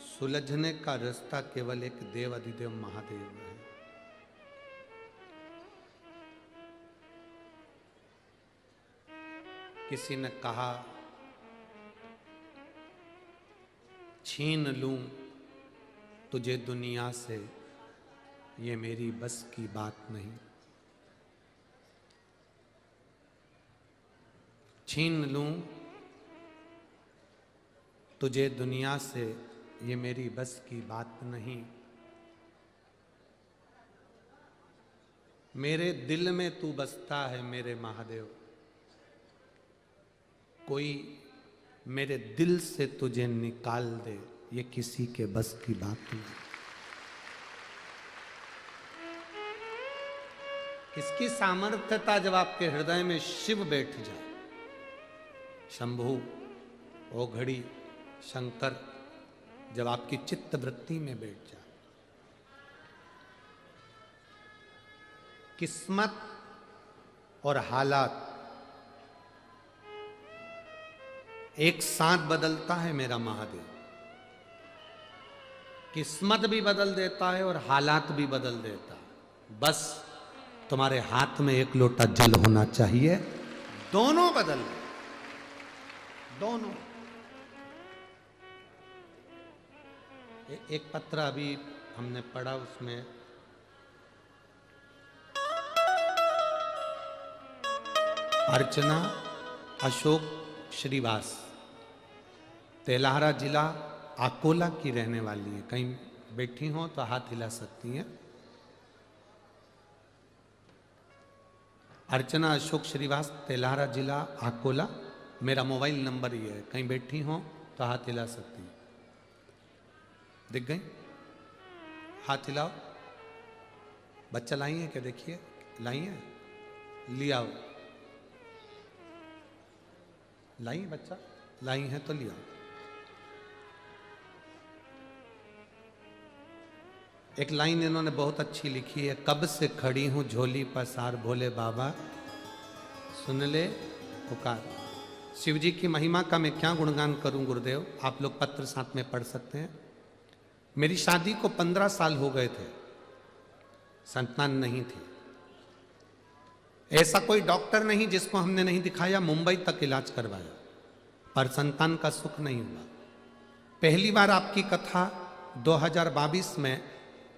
सुलझने का रास्ता केवल एक देव अधिदेव महादेव है। किसी ने कहा छीन लूं तुझे दुनिया से, ये मेरी बस की बात नहीं। छीन लूं तुझे दुनिया से, ये मेरी बस की बात नहीं। मेरे दिल में तू बसता है मेरे महादेव, कोई मेरे दिल से तुझे निकाल दे, ये किसी के बस की बात नहीं। किसकी सामर्थ्यता जब आपके हृदय में शिव बैठ जाए, शंभु, ओ घड़ी, शंकर जब आपकी चित्त वृत्ति में बैठ जाए। किस्मत और हालात एक साथ बदलता है मेरा महादेव। किस्मत भी बदल देता है और हालात भी बदल देता है। बस तुम्हारे हाथ में एक लोटा जल होना चाहिए, दोनों बदल गए, दोनों। एक पत्र अभी हमने पढ़ा, उसमें अर्चना अशोक श्रीवास, तेलाहरा जिला अकोला की रहने वाली है। कहीं बैठी हो तो हाथ हिला सकती हैं। अर्चना अशोक श्रीवास, तेलाहरा जिला अकोला। मेरा मोबाइल नंबर ये है, कहीं बैठी हो तो हाथ हिला सकती हैं। दिख गई? हाथ हिलाओ। बच्चा लाई है क्या? देखिए, लाई है, लिया आओ। लाई बच्चा, लाई है तो लिया। एक लाइन इन्होंने बहुत अच्छी लिखी है, कब से खड़ी हूं झोली पसार भोले बाबा सुन ले पुकार। शिव जी की महिमा का मैं क्या गुणगान करूं गुरुदेव, आप लोग पत्र साथ में पढ़ सकते हैं। मेरी शादी को 15 साल हो गए थे, संतान नहीं थी। ऐसा कोई डॉक्टर नहीं जिसको हमने नहीं दिखाया, मुंबई तक इलाज करवाया, पर संतान का सुख नहीं हुआ। पहली बार आपकी कथा 2022 में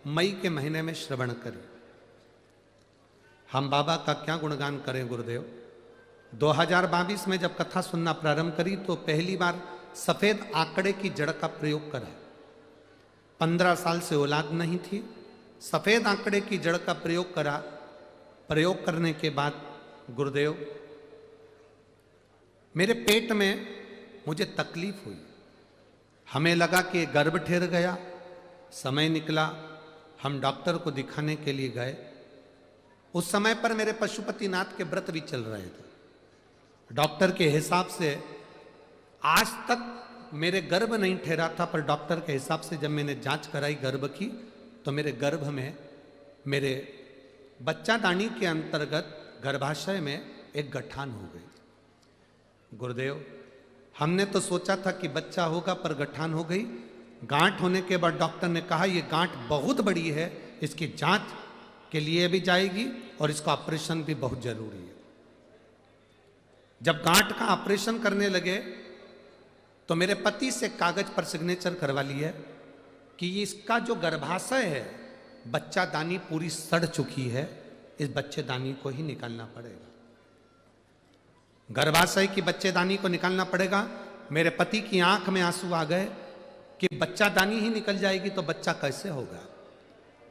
मई के महीने में श्रवण करें। हम बाबा का क्या गुणगान करें गुरुदेव। 2022 में जब कथा सुनना प्रारंभ करी तो पहली बार सफेद आंकड़े की जड़ का प्रयोग करा। 15 साल से औलाद नहीं थी, सफेद आंकड़े की जड़ का प्रयोग करा। प्रयोग करने के बाद गुरुदेव मेरे पेट में मुझे तकलीफ हुई। हमें लगा कि गर्भ ठहर गया। समय निकला, हम डॉक्टर को दिखाने के लिए गए। उस समय पर मेरे पशुपतिनाथ के व्रत भी चल रहे थे। डॉक्टर के हिसाब से आज तक मेरे गर्भ नहीं ठहरा था, पर डॉक्टर के हिसाब से जब मैंने जांच कराई गर्भ की तो मेरे गर्भ में, मेरे बच्चादानी के अंतर्गत गर्भाशय में एक गठान हो गई। गुरुदेव, हमने तो सोचा था कि बच्चा होगा, पर गठान हो गई। गांठ होने के बाद डॉक्टर ने कहा ये गांठ बहुत बड़ी है, इसकी जांच के लिए भी जाएगी और इसका ऑपरेशन भी बहुत जरूरी है। जब गांठ का ऑपरेशन करने लगे तो मेरे पति से कागज पर सिग्नेचर करवा लिए कि इसका जो गर्भाशय है, बच्चादानी पूरी सड़ चुकी है, इस बच्चेदानी को ही निकालना पड़ेगा। गर्भाशय की बच्चेदानी को निकालना पड़ेगा। मेरे पति की आंख में आंसू आ गए कि बच्चादानी ही निकल जाएगी तो बच्चा कैसे होगा।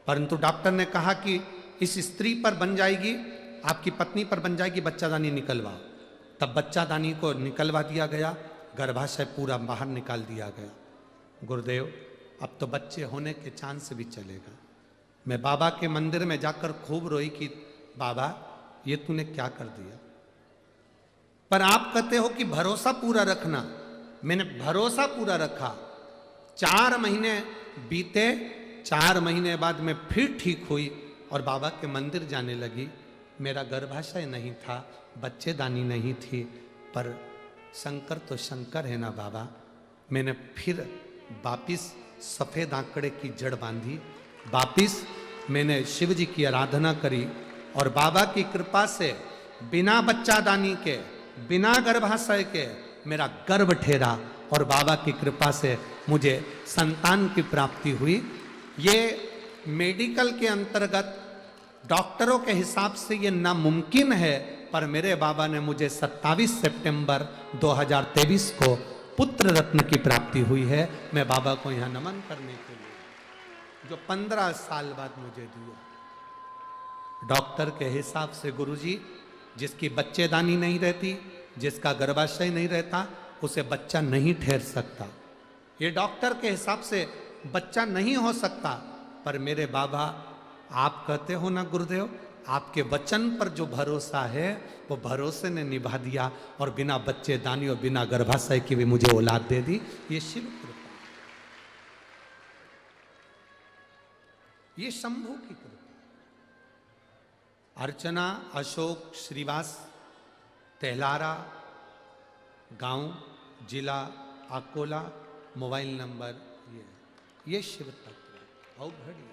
परंतु डॉक्टर ने कहा कि इस स्त्री पर बन जाएगी, आपकी पत्नी पर बन जाएगी, बच्चादानी निकलवाओ। तब बच्चादानी को निकलवा दिया गया, गर्भाशय पूरा बाहर निकाल दिया गया। गुरुदेव, अब तो बच्चे होने के चांस भी चलेगा। मैं बाबा के मंदिर में जाकर खूब रोई कि बाबा ये तूने क्या कर दिया। पर आप कहते हो कि भरोसा पूरा रखना। मैंने भरोसा पूरा रखा। 4 महीने बीते, 4 महीने बाद मैं फिर ठीक हुई और बाबा के मंदिर जाने लगी। मेरा गर्भाशय नहीं था, बच्चेदानी नहीं थी, पर शंकर तो शंकर है ना बाबा। मैंने फिर वापिस सफ़ेद आंकड़े की जड़ बांधी, वापिस मैंने शिव जी की आराधना करी और बाबा की कृपा से बिना बच्चादानी के, बिना गर्भाशय के मेरा गर्भ ठहरा और बाबा की कृपा से मुझे संतान की प्राप्ति हुई। ये मेडिकल के अंतर्गत डॉक्टरों के हिसाब से ये नामुमकिन है, पर मेरे बाबा ने मुझे 27 सितंबर 2023 को पुत्र रत्न की प्राप्ति हुई है। मैं बाबा को यहाँ नमन करने के लिए, जो 15 साल बाद मुझे दिया। डॉक्टर के हिसाब से गुरुजी, जिसकी बच्चेदानी नहीं रहती, जिसका गर्भाशय नहीं रहता, उसे बच्चा नहीं ठहर सकता। ये डॉक्टर के हिसाब से बच्चा नहीं हो सकता, पर मेरे बाबा, आप कहते हो ना गुरुदेव, आपके वचन पर जो भरोसा है वो भरोसे ने निभा दिया और बिना बच्चेदानी और बिना गर्भाशय की भी मुझे औलाद दे दी। ये शिव कृपा, ये शंभू की कृपा। अर्चना अशोक श्रीवास, तेहलारा गांव, जिला अकोला, मोबाइल नंबर ये शिव तत्व अवघड़ी है।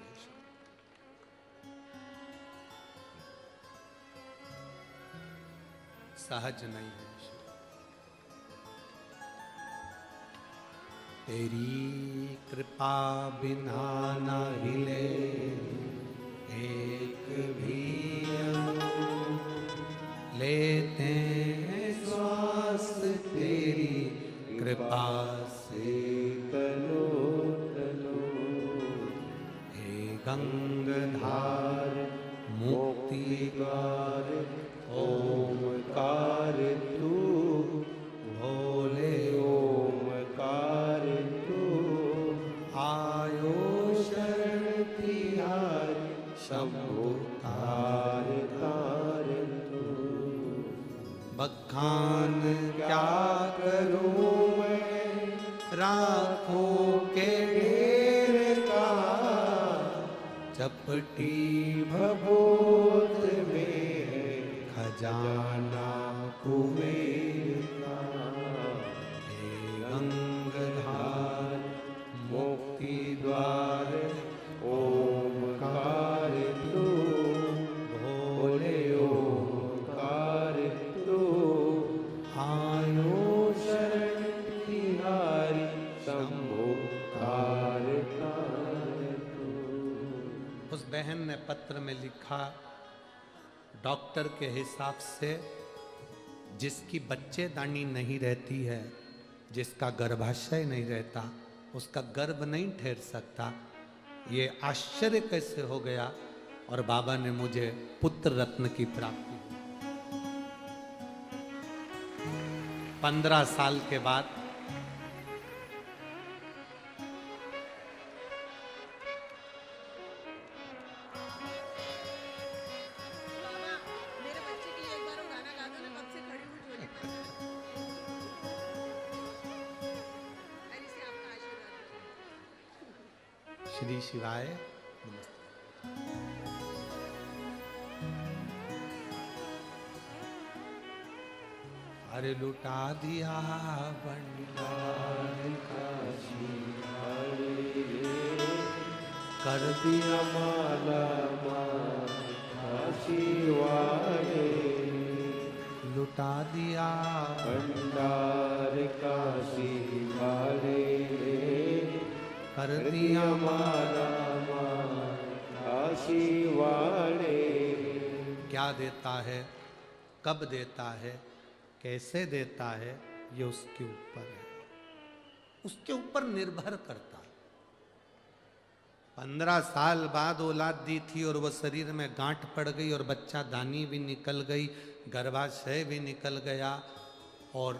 सहज नहीं है। तेरी कृपा बिना न हिले एक भी अंग, लेते हैं श्वास तेरी कृपा से तलो तलो। हे गंगाधार मुक्ति द्वार ओमकार तू, भोले ओमकार तू। आयो शरण तिहारी शंभु तार तार तू। बखान क्या करूं मैं राखों के ढेर का, चपटी भभूत में खजाना कुबेर का। हे गंगाधार मुक्ति द्वार ओमकार तू, भोले ओमकार तू। आयो शरण तिहारी शंभु तार तार तू। उस बहन ने पत्र में लिखा, डॉक्टर के हिसाब से जिसकी बच्चेदानी नहीं रहती है, जिसका गर्भाशय नहीं रहता, उसका गर्भ नहीं ठहर सकता। ये आश्चर्य कैसे हो गया? और बाबा ने मुझे पुत्र रत्न की प्राप्ति हुई। 15 साल के बाद श्री शिवाय नमस्ते। अरे लुटा दिया भंडार काशी वाले, कर दिया माला माल काशी वाले। लुटा दिया भंडार काशी वाले, कर दिया माला माल काशी वाले। क्या देता है, कब देता है, कैसे देता है, ये उसके ऊपर है, उसके ऊपर निर्भर करता है। 15 साल बाद औलाद दी थी और वो शरीर में गांठ पड़ गई और बच्चा दानी भी निकल गई, गर्भाशय भी निकल गया और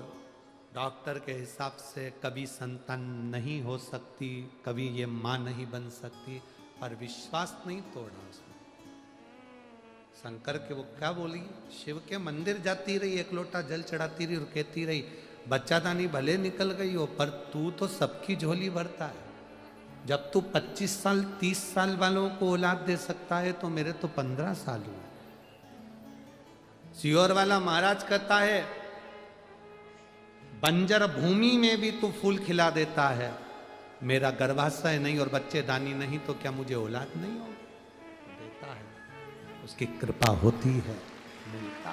डॉक्टर के हिसाब से कभी संतान नहीं हो सकती, कभी ये माँ नहीं बन सकती, पर विश्वास नहीं तोड़ा उसने। शंकर के वो क्या बोली, शिव के मंदिर जाती रही, एक लोटा जल चढ़ाती रही और कहती रही, बच्चादानी भले निकल गई हो पर तू तो सबकी झोली भरता है। जब तू 25 साल 30 साल वालों को औलाद दे सकता है तो मेरे तो 15 साल हुए। सियोर वाला महाराज कहता है, बंजर भूमि में भी तू फूल खिला देता है, मेरा गर्भाशय नहीं और बच्चेदानी नहीं तो क्या मुझे औलाद नहीं हो? देता है, उसकी कृपा होती है, मिलता।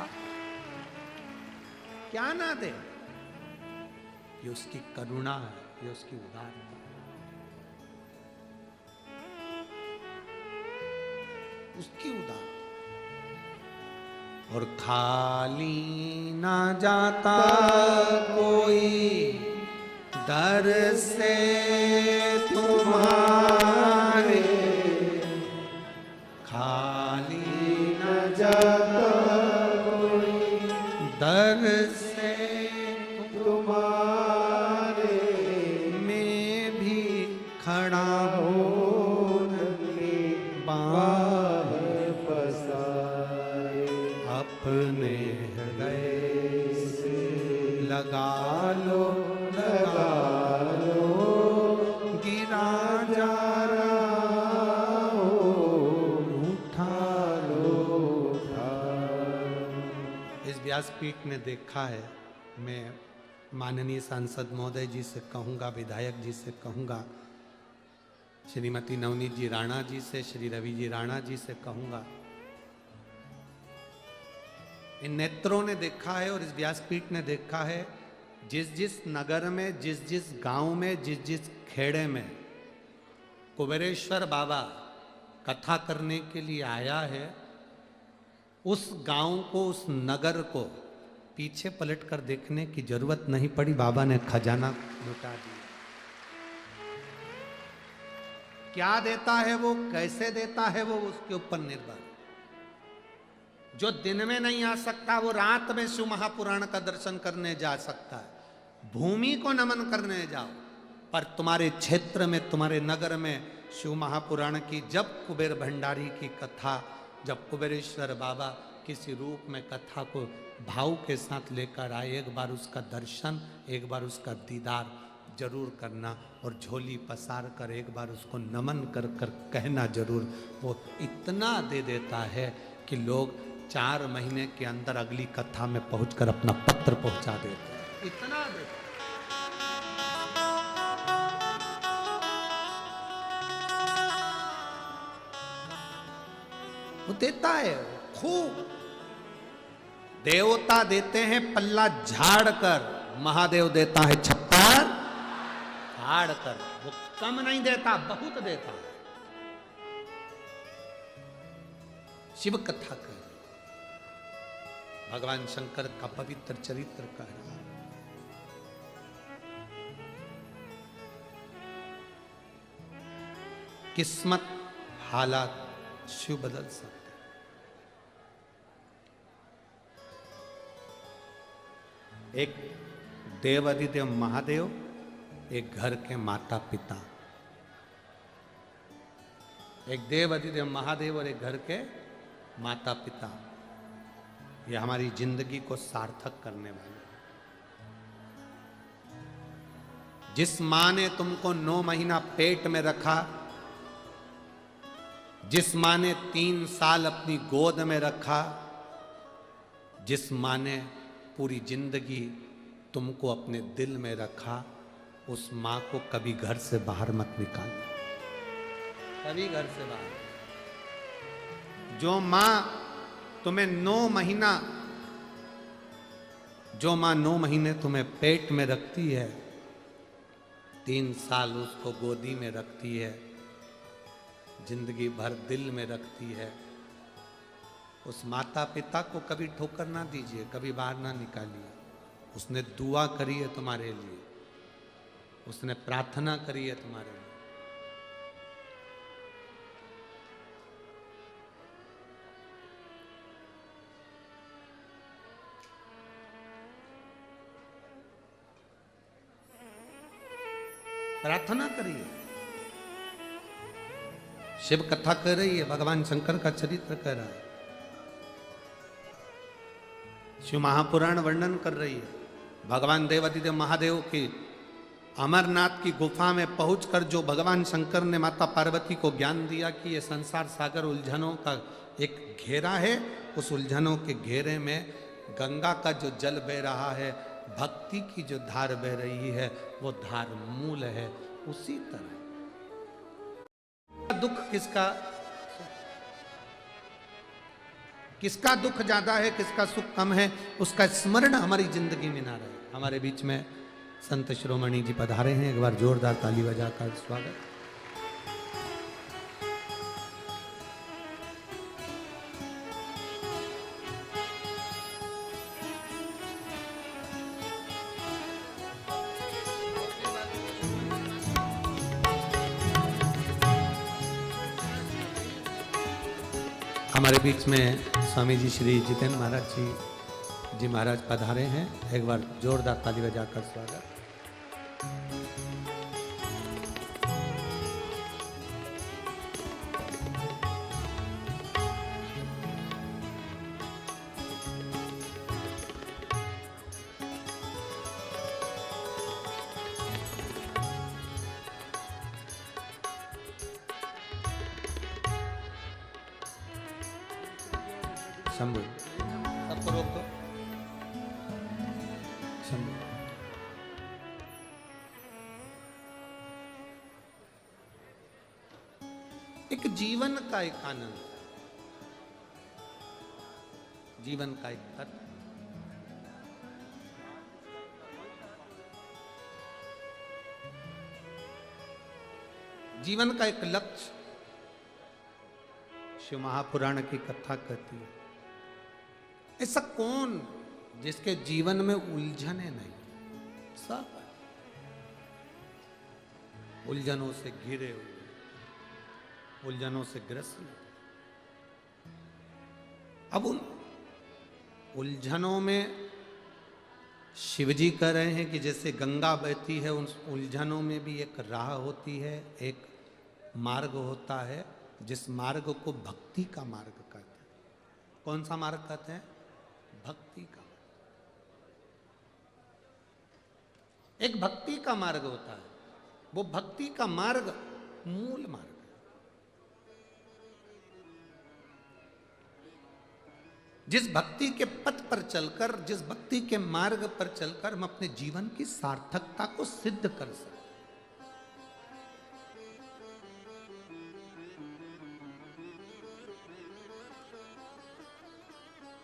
क्या ना दे, ये उसकी करुणा है, ये उसकी उदारता है, उसकी उदारता। और खाली ना जाता कोई दर से तुम्हारे, खाली न जाता कोई दर से तुम्हारे, मैं भी खड़ा हो हूँ नगली बाहर बाहर पसारे। अपने हृदय से लगा लो, लगा लो, गिरा जा रहा हो, उठा लो, उठा। इस व्यासपीठ ने देखा है, मैं माननीय सांसद महोदय जी से कहूँगा, विधायक जी से कहूँगा, श्रीमती नवनीत जी राणा जी से, श्री रवि जी राणा जी से कहूँगा, इन नेत्रों ने देखा है और इस व्यासपीठ ने देखा है, जिस जिस नगर में, जिस जिस गांव में, जिस जिस खेड़े में कुबेरेश्वर बाबा कथा करने के लिए आया है, उस गांव को, उस नगर को पीछे पलट कर देखने की जरूरत नहीं पड़ी, बाबा ने खजाना लुटा दिया। क्या देता है वो, कैसे देता है वो, उसके ऊपर निर्भर। जो दिन में नहीं आ सकता वो रात में शिव महापुराण का दर्शन करने जा सकता है। भूमि को नमन करने जाओ, पर तुम्हारे क्षेत्र में, तुम्हारे नगर में शिव महापुराण की जब कुबेर भंडारी की कथा, जब कुबेरेश्वर बाबा किसी रूप में कथा को भाव के साथ लेकर आए, एक बार उसका दर्शन, एक बार उसका दीदार जरूर करना, और झोली पसार कर एक बार उसको नमन कर कर कहना जरूर। वो इतना दे देता है कि लोग 4 महीने के अंदर अगली कथा में पहुंचकर अपना पत्र पहुंचा देते हैं, इतना देते हैं। वो देता है खूब। देवता देते हैं पल्ला झाड़ कर, महादेव देता है छप्पर फाड़ कर। वो कम नहीं देता, बहुत देता है। शिव कथा कर भगवान शंकर का पवित्र चरित्र कह रहा है। किस्मत, हालात शिव बदल सकते। एक देव अधिदेव महादेव, एक घर के माता पिता। एक देव अधिदेव महादेव और एक घर के माता पिता, ये हमारी जिंदगी को सार्थक करने वाले। जिस मां ने तुमको 9 महीना पेट में रखा, जिस मां ने 3 साल अपनी गोद में रखा, जिस मां ने पूरी जिंदगी तुमको अपने दिल में रखा, उस मां को कभी घर से बाहर मत निकालना, कभी घर से बाहर। जो मां तुम्हें 9 महीना, जो मां 9 महीने तुम्हें पेट में रखती है, 3 साल उसको गोदी में रखती है, जिंदगी भर दिल में रखती है, उस माता पिता को कभी ठोकर ना दीजिए, कभी बाहर ना निकालिए। उसने दुआ करी है तुम्हारे लिए, उसने प्रार्थना करी है तुम्हारे लिए। प्रार्थना करिए। शिव कथा कर रही है, भगवान शंकर का चरित्र कह रहा है, शिव महापुराण वर्णन कर रही है। भगवान देवाधिदेव महादेव की अमरनाथ की गुफा में पहुंचकर जो भगवान शंकर ने माता पार्वती को ज्ञान दिया कि ये संसार सागर उलझनों का एक घेरा है, उस उलझनों के घेरे में गंगा का जो जल बह रहा है, भक्ति की जो धार बह रही है, वो धार मूल है। उसी तरह दुख किसका, किसका दुख ज्यादा है, किसका सुख कम है, उसका स्मरण हमारी जिंदगी में ना रहे। हमारे बीच में संत शिरोमणि जी पधारे हैं, एक बार जोरदार ताली बजाकर स्वागत। हमारे बीच में स्वामी जी श्री जितेंद्र महाराज जी महाराज पधारे हैं, एक बार जोरदार ताली बजाकर स्वागत। शंभु सबको रोक दो। शंभु एक जीवन का एक आनंद, जीवन का एक तत्व, जीवन का एक लक्ष्य शिव महापुराण की कथा कहती है। ऐसा कौन जिसके जीवन में उलझने नहीं, सब उलझनों से घिरे हुए, उलझनों से ग्रस्त। अब उन उलझनों में शिवजी कह रहे हैं कि जैसे गंगा बहती है, उन उलझनों में भी एक राह होती है, एक मार्ग होता है, जिस मार्ग को भक्ति का मार्ग कहते हैं। कौन सा मार्ग कहते हैं? भक्ति का। एक भक्ति का मार्ग होता है, वो भक्ति का मार्ग मूल मार्ग है। जिस भक्ति के पथ पर चलकर, जिस भक्ति के मार्ग पर चलकर हम अपने जीवन की सार्थकता को सिद्ध कर सकते।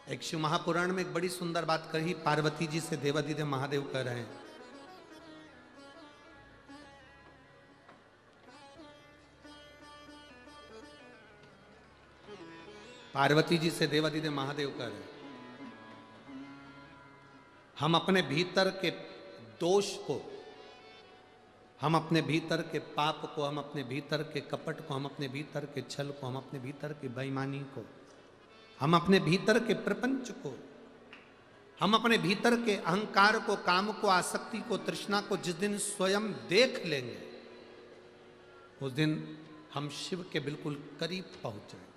एक शिव महापुराण में एक बड़ी सुंदर बात कही, पार्वती जी से देवादिदेव महादेव कह रहे हैं, पार्वती जी से देवादिदेव महादेव कह रहे हैं, हम अपने भीतर के दोष को, हम अपने भीतर के पाप को, हम अपने भीतर के कपट को, हम अपने भीतर के छल को, हम अपने भीतर की बेईमानी को, हम अपने भीतर के प्रपंच को, हम अपने भीतर के अहंकार को, काम को, आसक्ति को, तृष्णा को जिस दिन स्वयं देख लेंगे, उस दिन हम शिव के बिल्कुल करीब पहुंच जाएंगे।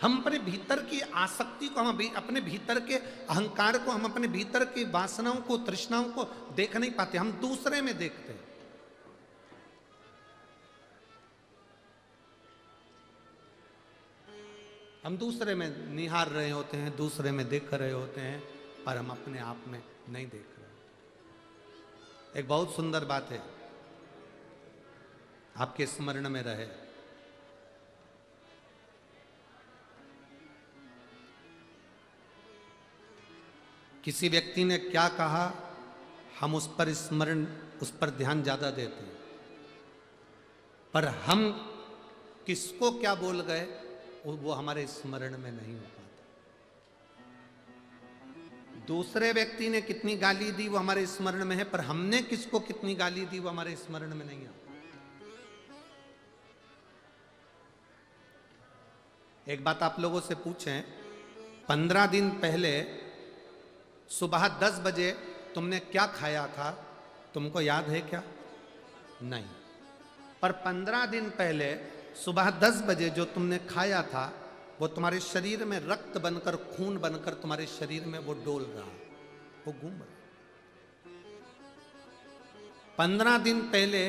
हम अपने भीतर की आसक्ति को, हम अपने भीतर के अहंकार को, हम अपने भीतर की वासनाओं को, तृष्णाओं को देख नहीं पाते, हम दूसरे में देखते हैं। हम दूसरे में निहार रहे होते हैं, दूसरे में देख रहे होते हैं, पर हम अपने आप में नहीं देख रहे। एक बहुत सुंदर बात है, आपके स्मरण में रहे। किसी व्यक्ति ने क्या कहा, हम उस पर स्मरण, उस पर ध्यान ज्यादा देते हैं, पर हम किसको क्या बोल गए वो हमारे स्मरण में नहीं हो पाता। दूसरे व्यक्ति ने कितनी गाली दी वो हमारे स्मरण में है, पर हमने किसको कितनी गाली दी वो हमारे स्मरण में नहीं आता। एक बात आप लोगों से पूछें, 15 दिन पहले सुबह 10 बजे तुमने क्या खाया था, तुमको याद है क्या? नहीं। पर 15 दिन पहले सुबह 10 बजे जो तुमने खाया था वो तुम्हारे शरीर में रक्त बनकर, खून बनकर तुम्हारे शरीर में वो डोल रहा, वो घूम रहा। 15 दिन पहले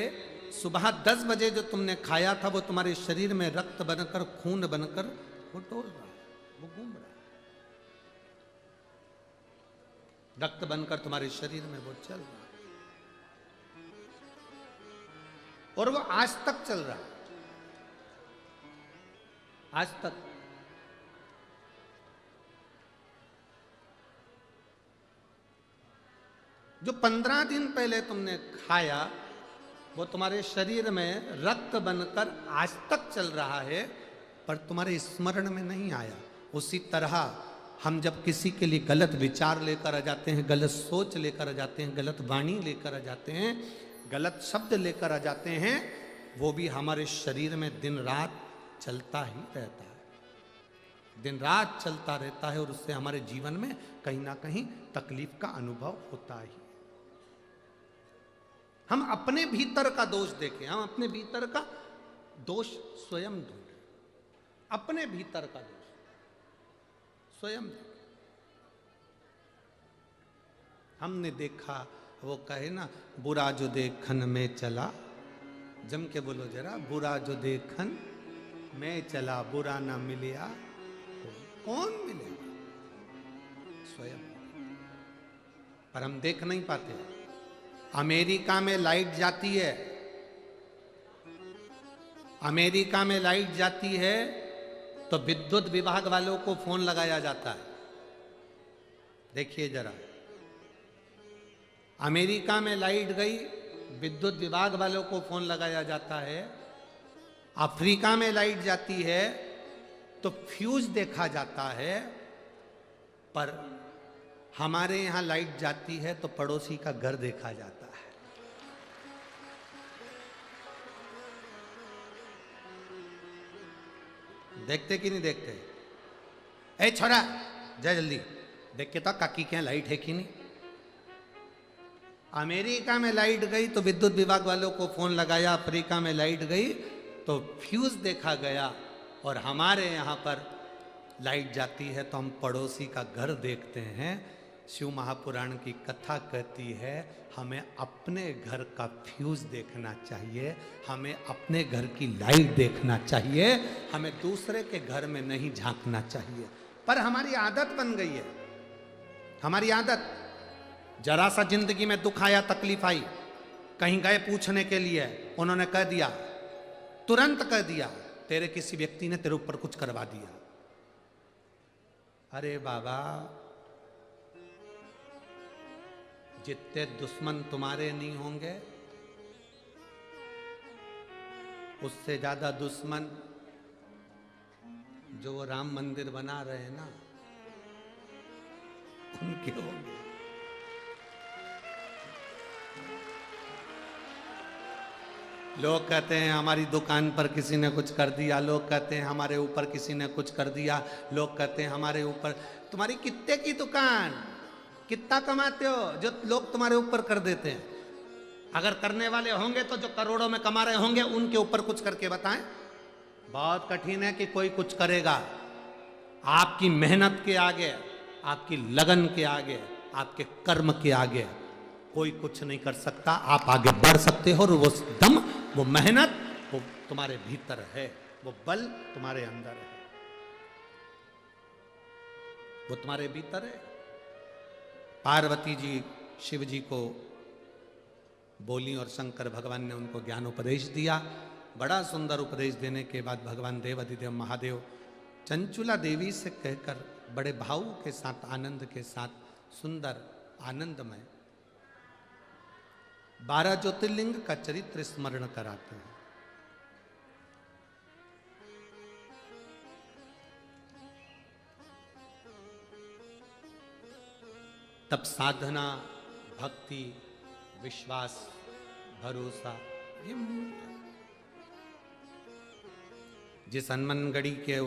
सुबह 10 बजे जो तुमने खाया था वो तुम्हारे शरीर में रक्त बनकर, खून बनकर वो डोल रहा, वो घूम रहा। रक्त बनकर तुम्हारे शरीर में वो चल रहा, और वो आज तक चल रहा। आज तक जो 15 दिन पहले तुमने खाया वो तुम्हारे शरीर में रक्त बनकर आज तक चल रहा है, पर तुम्हारे स्मरण में नहीं आया। उसी तरह हम जब किसी के लिए गलत विचार लेकर आ जाते हैं, गलत सोच लेकर आ जाते हैं, गलत वाणी लेकर आ जाते हैं, गलत शब्द लेकर आ जाते हैं, वो भी हमारे शरीर में दिन रात चलता ही रहता है, दिन रात चलता रहता है, और उससे हमारे जीवन में कहीं ना कहीं तकलीफ का अनुभव होता ही। हम अपने भीतर का दोष देखें, हम अपने भीतर का दोष स्वयं ढूंढें, अपने भीतर का दोष स्वयं देखें। हमने देखा, वो कहे ना, बुरा जो देखन में चला, जम के बोलो जरा, बुरा जो देखन में चला, बुरा ना मिलिया कौन मिलेगा, स्वयं। पर हम देख नहीं पाते। अमेरिका में लाइट जाती है, अमेरिका में लाइट जाती है तो विद्युत विभाग वालों को फोन लगाया जाता है। देखिए जरा, अमेरिका में लाइट गई, विद्युत विभाग वालों को फोन लगाया जाता है। अफ्रीका में लाइट जाती है तो फ्यूज देखा जाता है, पर हमारे यहां लाइट जाती है तो पड़ोसी का घर देखा जाता है। देखते कि नहीं देखते? ए छोरा, जा जल्दी देख के तो काकी के यहाँ लाइट है कि नहीं। अमेरिका में लाइट गई तो विद्युत विभाग वालों को फोन लगाया, अफ्रीका में लाइट गई तो फ्यूज देखा गया, और हमारे यहाँ पर लाइट जाती है तो हम पड़ोसी का घर देखते हैं। शिव महापुराण की कथा कहती है हमें अपने घर का फ्यूज देखना चाहिए, हमें अपने घर की लाइट देखना चाहिए, हमें दूसरे के घर में नहीं झांकना चाहिए। पर हमारी आदत बन गई है, हमारी आदत। जरा सा जिंदगी में दुख आया, तकलीफ आई, कहीं गए पूछने के लिए, उन्होंने कह दिया, तुरंत कह दिया, तेरे किसी व्यक्ति ने तेरे ऊपर कुछ करवा दिया। अरे बाबा, जितने दुश्मन तुम्हारे नहीं होंगे, उससे ज्यादा दुश्मन जो वो राम मंदिर बना रहे हैं ना, उनके होंगे। लोग कहते हैं हमारी दुकान पर किसी ने कुछ कर दिया, लोग कहते हैं हमारे ऊपर किसी ने कुछ कर दिया, लोग कहते हैं हमारे ऊपर। तुम्हारी कितने की दुकान, कितना कमाते हो जो लोग तुम्हारे ऊपर कर देते हैं? अगर करने वाले होंगे तो जो करोड़ों में कमा रहे होंगे उनके ऊपर कुछ करके बताएं। बहुत कठिन है कि कोई कुछ करेगा। आपकी मेहनत के आगे, आपकी लगन के आगे, आपके कर्म के आगे कोई कुछ नहीं कर सकता। आप आगे बढ़ सकते हो, और वो दम, वो मेहनत, वो तुम्हारे भीतर है, वो बल तुम्हारे अंदर है, वो तुम्हारे भीतर है। पार्वती जी शिव जी को बोली और शंकर भगवान ने उनको ज्ञान उपदेश दिया। बड़ा सुंदर उपदेश देने के बाद भगवान देव अधिदेव महादेव चंचुला देवी से कहकर बड़े भाव के साथ, आनंद के साथ, सुंदर आनंदमय 12 ज्योतिर्लिंग का चरित्र स्मरण कराते हैं। तब साधना, भक्ति, विश्वास, भरोसा, ये मूल है। जिस हनुमानगढ़ी के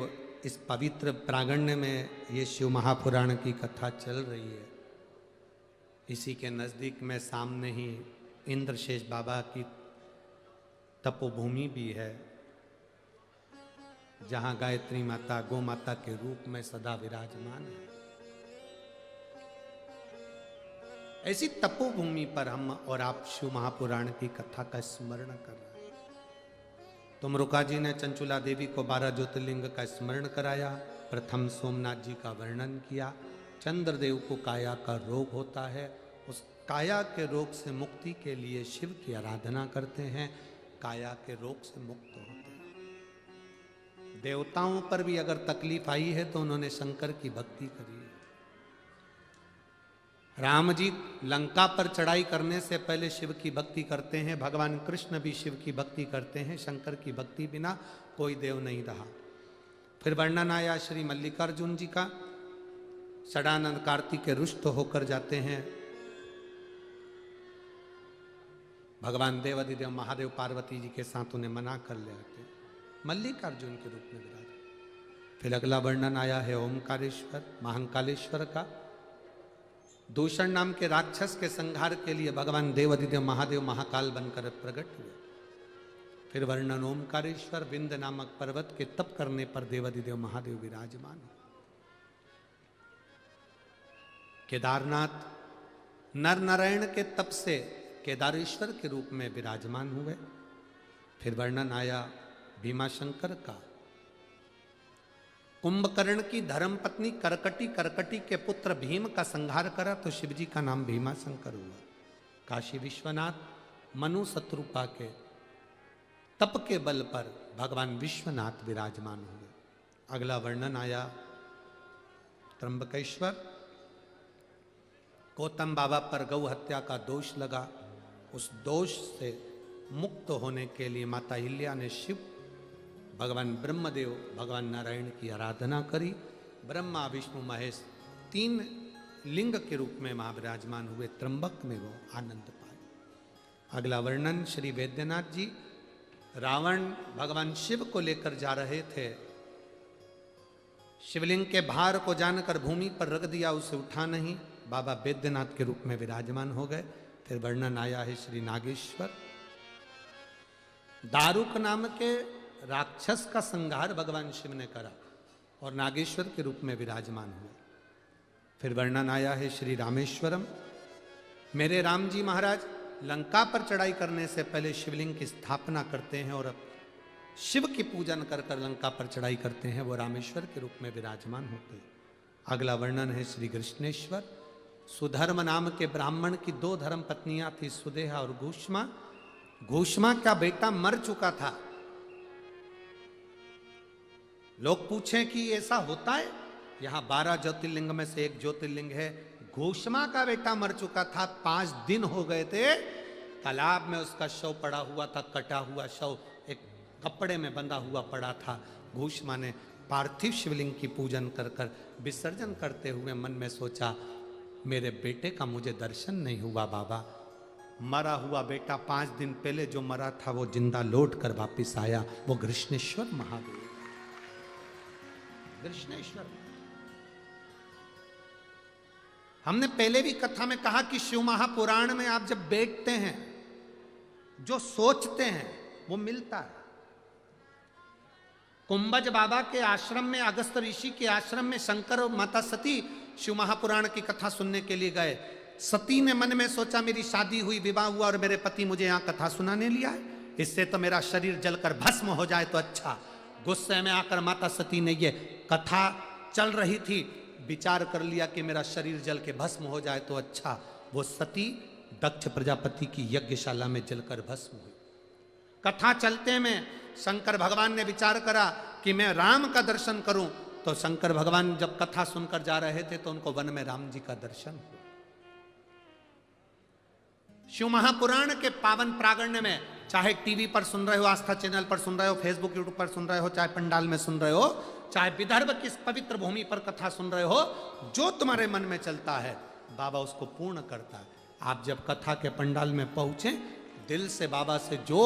इस पवित्र प्रांगण्य में ये शिव महापुराण की कथा चल रही है, इसी के नज़दीक में सामने ही इंद्रशेष बाबा की तपोभूमि भी है, जहाँ गायत्री माता गौ माता के रूप में सदा विराजमान है। ऐसी तपोभूमि पर हम और आप शिव महापुराण की कथा का स्मरण कर रहे हैं। तुमरुका जी ने चंचुला देवी को 12 ज्योतिर्लिंग का स्मरण कराया। प्रथम सोमनाथ जी का वर्णन किया। चंद्रदेव को काया का रोग होता है, उस काया के रोग से मुक्ति के लिए शिव की आराधना करते हैं, काया के रोग से मुक्त होते हैं। देवताओं पर भी अगर तकलीफ आई है तो उन्होंने शंकर की भक्ति करी है। राम जी लंका पर चढ़ाई करने से पहले शिव की भक्ति करते हैं, भगवान कृष्ण भी शिव की भक्ति करते हैं। शंकर की भक्ति बिना कोई देव नहीं रहा। फिर वर्णन आया श्री मल्लिकार्जुन जी का। षडानंद कार्तिक के रुष्ट होकर जाते हैं, भगवान देवाधिदेव महादेव पार्वती जी के साथ उन्हें मना कर ले आते हैं, मल्लिकार्जुन के रूप में विराज। फिर अगला वर्णन आया है ओमकारेश्वर महाकालेश्वर का। दूषण नाम के राक्षस के संहार के लिए भगवान देवाधिदेव महादेव महाकाल बनकर प्रकट हुए। फिर वर्णन ओमकारेश्वर विंद नामक पर्वत के तप करने पर देवाधिदेव महादेव विराजमान हुए। केदारनाथ नर नारायण के तप से केदारेश्वर के रूप में विराजमान हुए। फिर वर्णन आया भीमाशंकर का। कुंभकर्ण की धर्मपत्नी करकटी के पुत्र भीम का संहार करा तो शिवजी का नाम भीमाशंकर हुआ। काशी विश्वनाथ मनु शत्रुपा के तप के बल पर भगवान विश्वनाथ विराजमान हुए। अगला वर्णन आया त्र्यंबकेश्वर। गौतम बाबा पर गौ हत्या का दोष लगा, उस दोष से मुक्त होने के लिए माता हिल्या ने शिव भगवान ब्रह्मदेव भगवान नारायण की आराधना करी। ब्रह्मा विष्णु महेश 3 लिंग के रूप में महाविराजमान हुए। त्र्यंबक में वो आनंद पाए। अगला वर्णन श्री वैद्यनाथ जी। रावण भगवान शिव को लेकर जा रहे थे, शिवलिंग के भार को जानकर भूमि पर रख दिया, उसे उठा नहीं, बाबा वैद्यनाथ के रूप में विराजमान हो गए। फिर वर्णन आया है श्री नागेश्वर। दारुक नाम के राक्षस का संहार भगवान शिव ने करा और नागेश्वर के रूप में विराजमान हुए। फिर वर्णन आया है श्री रामेश्वरम। मेरे राम जी महाराज लंका पर चढ़ाई करने से पहले शिवलिंग की स्थापना करते हैं और शिव की पूजन कर कर लंका पर चढ़ाई करते हैं, वो रामेश्वर के रूप में विराजमान होते हैं। अगला वर्णन है श्री कृष्णेश्वर। सुधर्म नाम के ब्राह्मण की 2 धर्म पत्नियां थी, सुदेहा और घूष्मा। घूष्मा का बेटा मर चुका था। लोग पूछें कि ऐसा होता है? यहां 12 ज्योतिर्लिंग में से एक ज्योतिर्लिंग है। घूष्मा का बेटा मर चुका था, 5 दिन हो गए थे, तालाब में उसका शव पड़ा हुआ था, कटा हुआ शव एक कपड़े में बंधा हुआ पड़ा था। घूष्मा ने पार्थिव शिवलिंग की पूजन कर कर विसर्जन करते हुए मन में सोचा, मेरे बेटे का मुझे दर्शन नहीं हुआ बाबा। मरा हुआ बेटा 5 दिन पहले जो मरा था वो जिंदा लौट कर वापिस आया, वो कृष्णेश्वर महादेव। कृष्णेश्वर हमने पहले भी कथा में कहा कि शिव महापुराण में आप जब बैठते हैं, जो सोचते हैं वो मिलता है। कुंभज बाबा के आश्रम में, अगस्त ऋषि के आश्रम में शंकर और माता सती शिव महापुराण की कथा सुनने के लिए गए। सती ने मन में सोचा, मेरी शादी हुई, विवाह हुआ और मेरे पति मुझे यहाँ कथा सुनाने लिया है, इससे तो मेरा शरीर जलकर भस्म हो जाए तो अच्छा। गुस्से में आकर माता सती ने, ये कथा चल रही थी, विचार कर लिया कि मेरा शरीर जल के भस्म हो जाए तो अच्छा। वो सती दक्ष प्रजापति की यज्ञशाला में जलकर भस्म हुई। कथा चलते में शंकर भगवान ने विचार करा कि मैं राम का दर्शन करूं, तो शंकर भगवान जब कथा सुनकर जा रहे थे तो उनको वन में राम जी का दर्शन हुआ। शिव महापुराण के पावन प्रांगण में, चाहे टीवी पर सुन रहे हो, आस्था चैनल पर सुन रहे हो, फेसबुक यूट्यूब पर सुन रहे हो, चाहे पंडाल में सुन रहे हो, चाहे विदर्भ की इस पवित्र भूमि पर कथा सुन रहे हो, जो तुम्हारे मन में चलता है बाबा उसको पूर्ण करता है। आप जब कथा के पंडाल में पहुंचे, दिल से बाबा से जो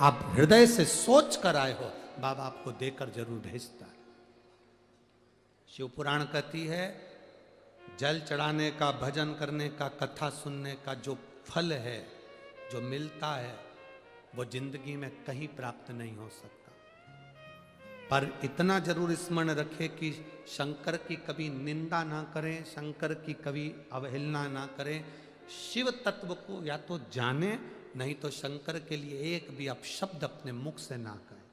आप हृदय से सोच कर आए हो, बाबा आपको देकर जरूर भेजता है। शिव पुराण कहती है, जल चढ़ाने का, भजन करने का, कथा सुनने का जो फल है, जो मिलता है, वो जिंदगी में कहीं प्राप्त नहीं हो सकता। पर इतना जरूर स्मरण रखें कि शंकर की कभी निंदा ना करें, शंकर की कभी अवहेलना ना करें। शिव तत्व को या तो जाने, नहीं तो शंकर के लिए एक भी अपशब्द अपने मुख से ना करें।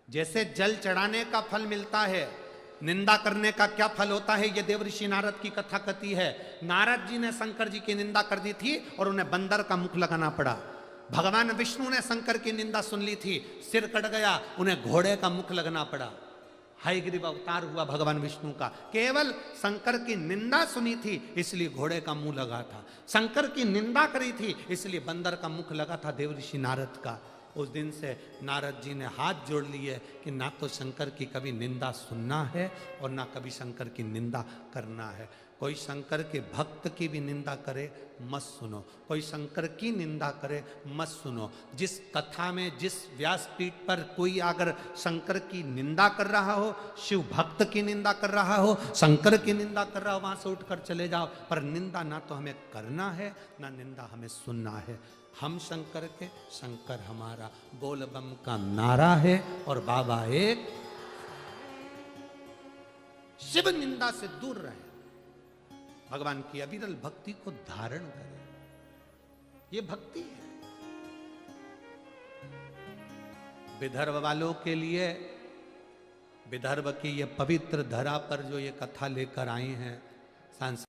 जैसे जल चढ़ाने का फल मिलता है, निंदा करने का क्या फल होता है, ये देवऋषि नारद की कथा कहती है। नारद जी ने शंकर जी की निंदा कर दी थी और उन्हें बंदर का मुख लगाना पड़ा। भगवान विष्णु ने शंकर की निंदा सुन ली थी, सिर कट गया, उन्हें घोड़े का मुख लगना पड़ा। हयग्रीव अवतार हुआ भगवान विष्णु का, केवल शंकर की निंदा सुनी थी इसलिए घोड़े का मुंह लगा था, शंकर की निंदा करी थी इसलिए बंदर का मुख लगा था देवऋषि नारद का। उस दिन से नारद जी ने हाथ जोड़ लिए कि ना तो शंकर की कभी निंदा सुनना है और ना कभी शंकर की निंदा करना है। कोई शंकर के भक्त की भी निंदा करे मत सुनो, कोई शंकर की निंदा करे मत सुनो। जिस कथा में, जिस व्यासपीठ पर कोई अगर शंकर की निंदा कर रहा हो, शिव भक्त की निंदा कर रहा हो, शंकर की निंदा कर रहा हो, वहां से उठकर चले जाओ। पर निंदा ना तो हमें करना है ना निंदा हमें सुनना है। हम शंकर के, शंकर हमारा, बोल बम का नारा है और बाबा एक। शिव निंदा से दूर रहे, भगवान की अविरल भक्ति को धारण करें, ये भक्ति है। विदर्भ वालों के लिए, विदर्भ की ये पवित्र धरा पर जो ये कथा लेकर आई हैं सांस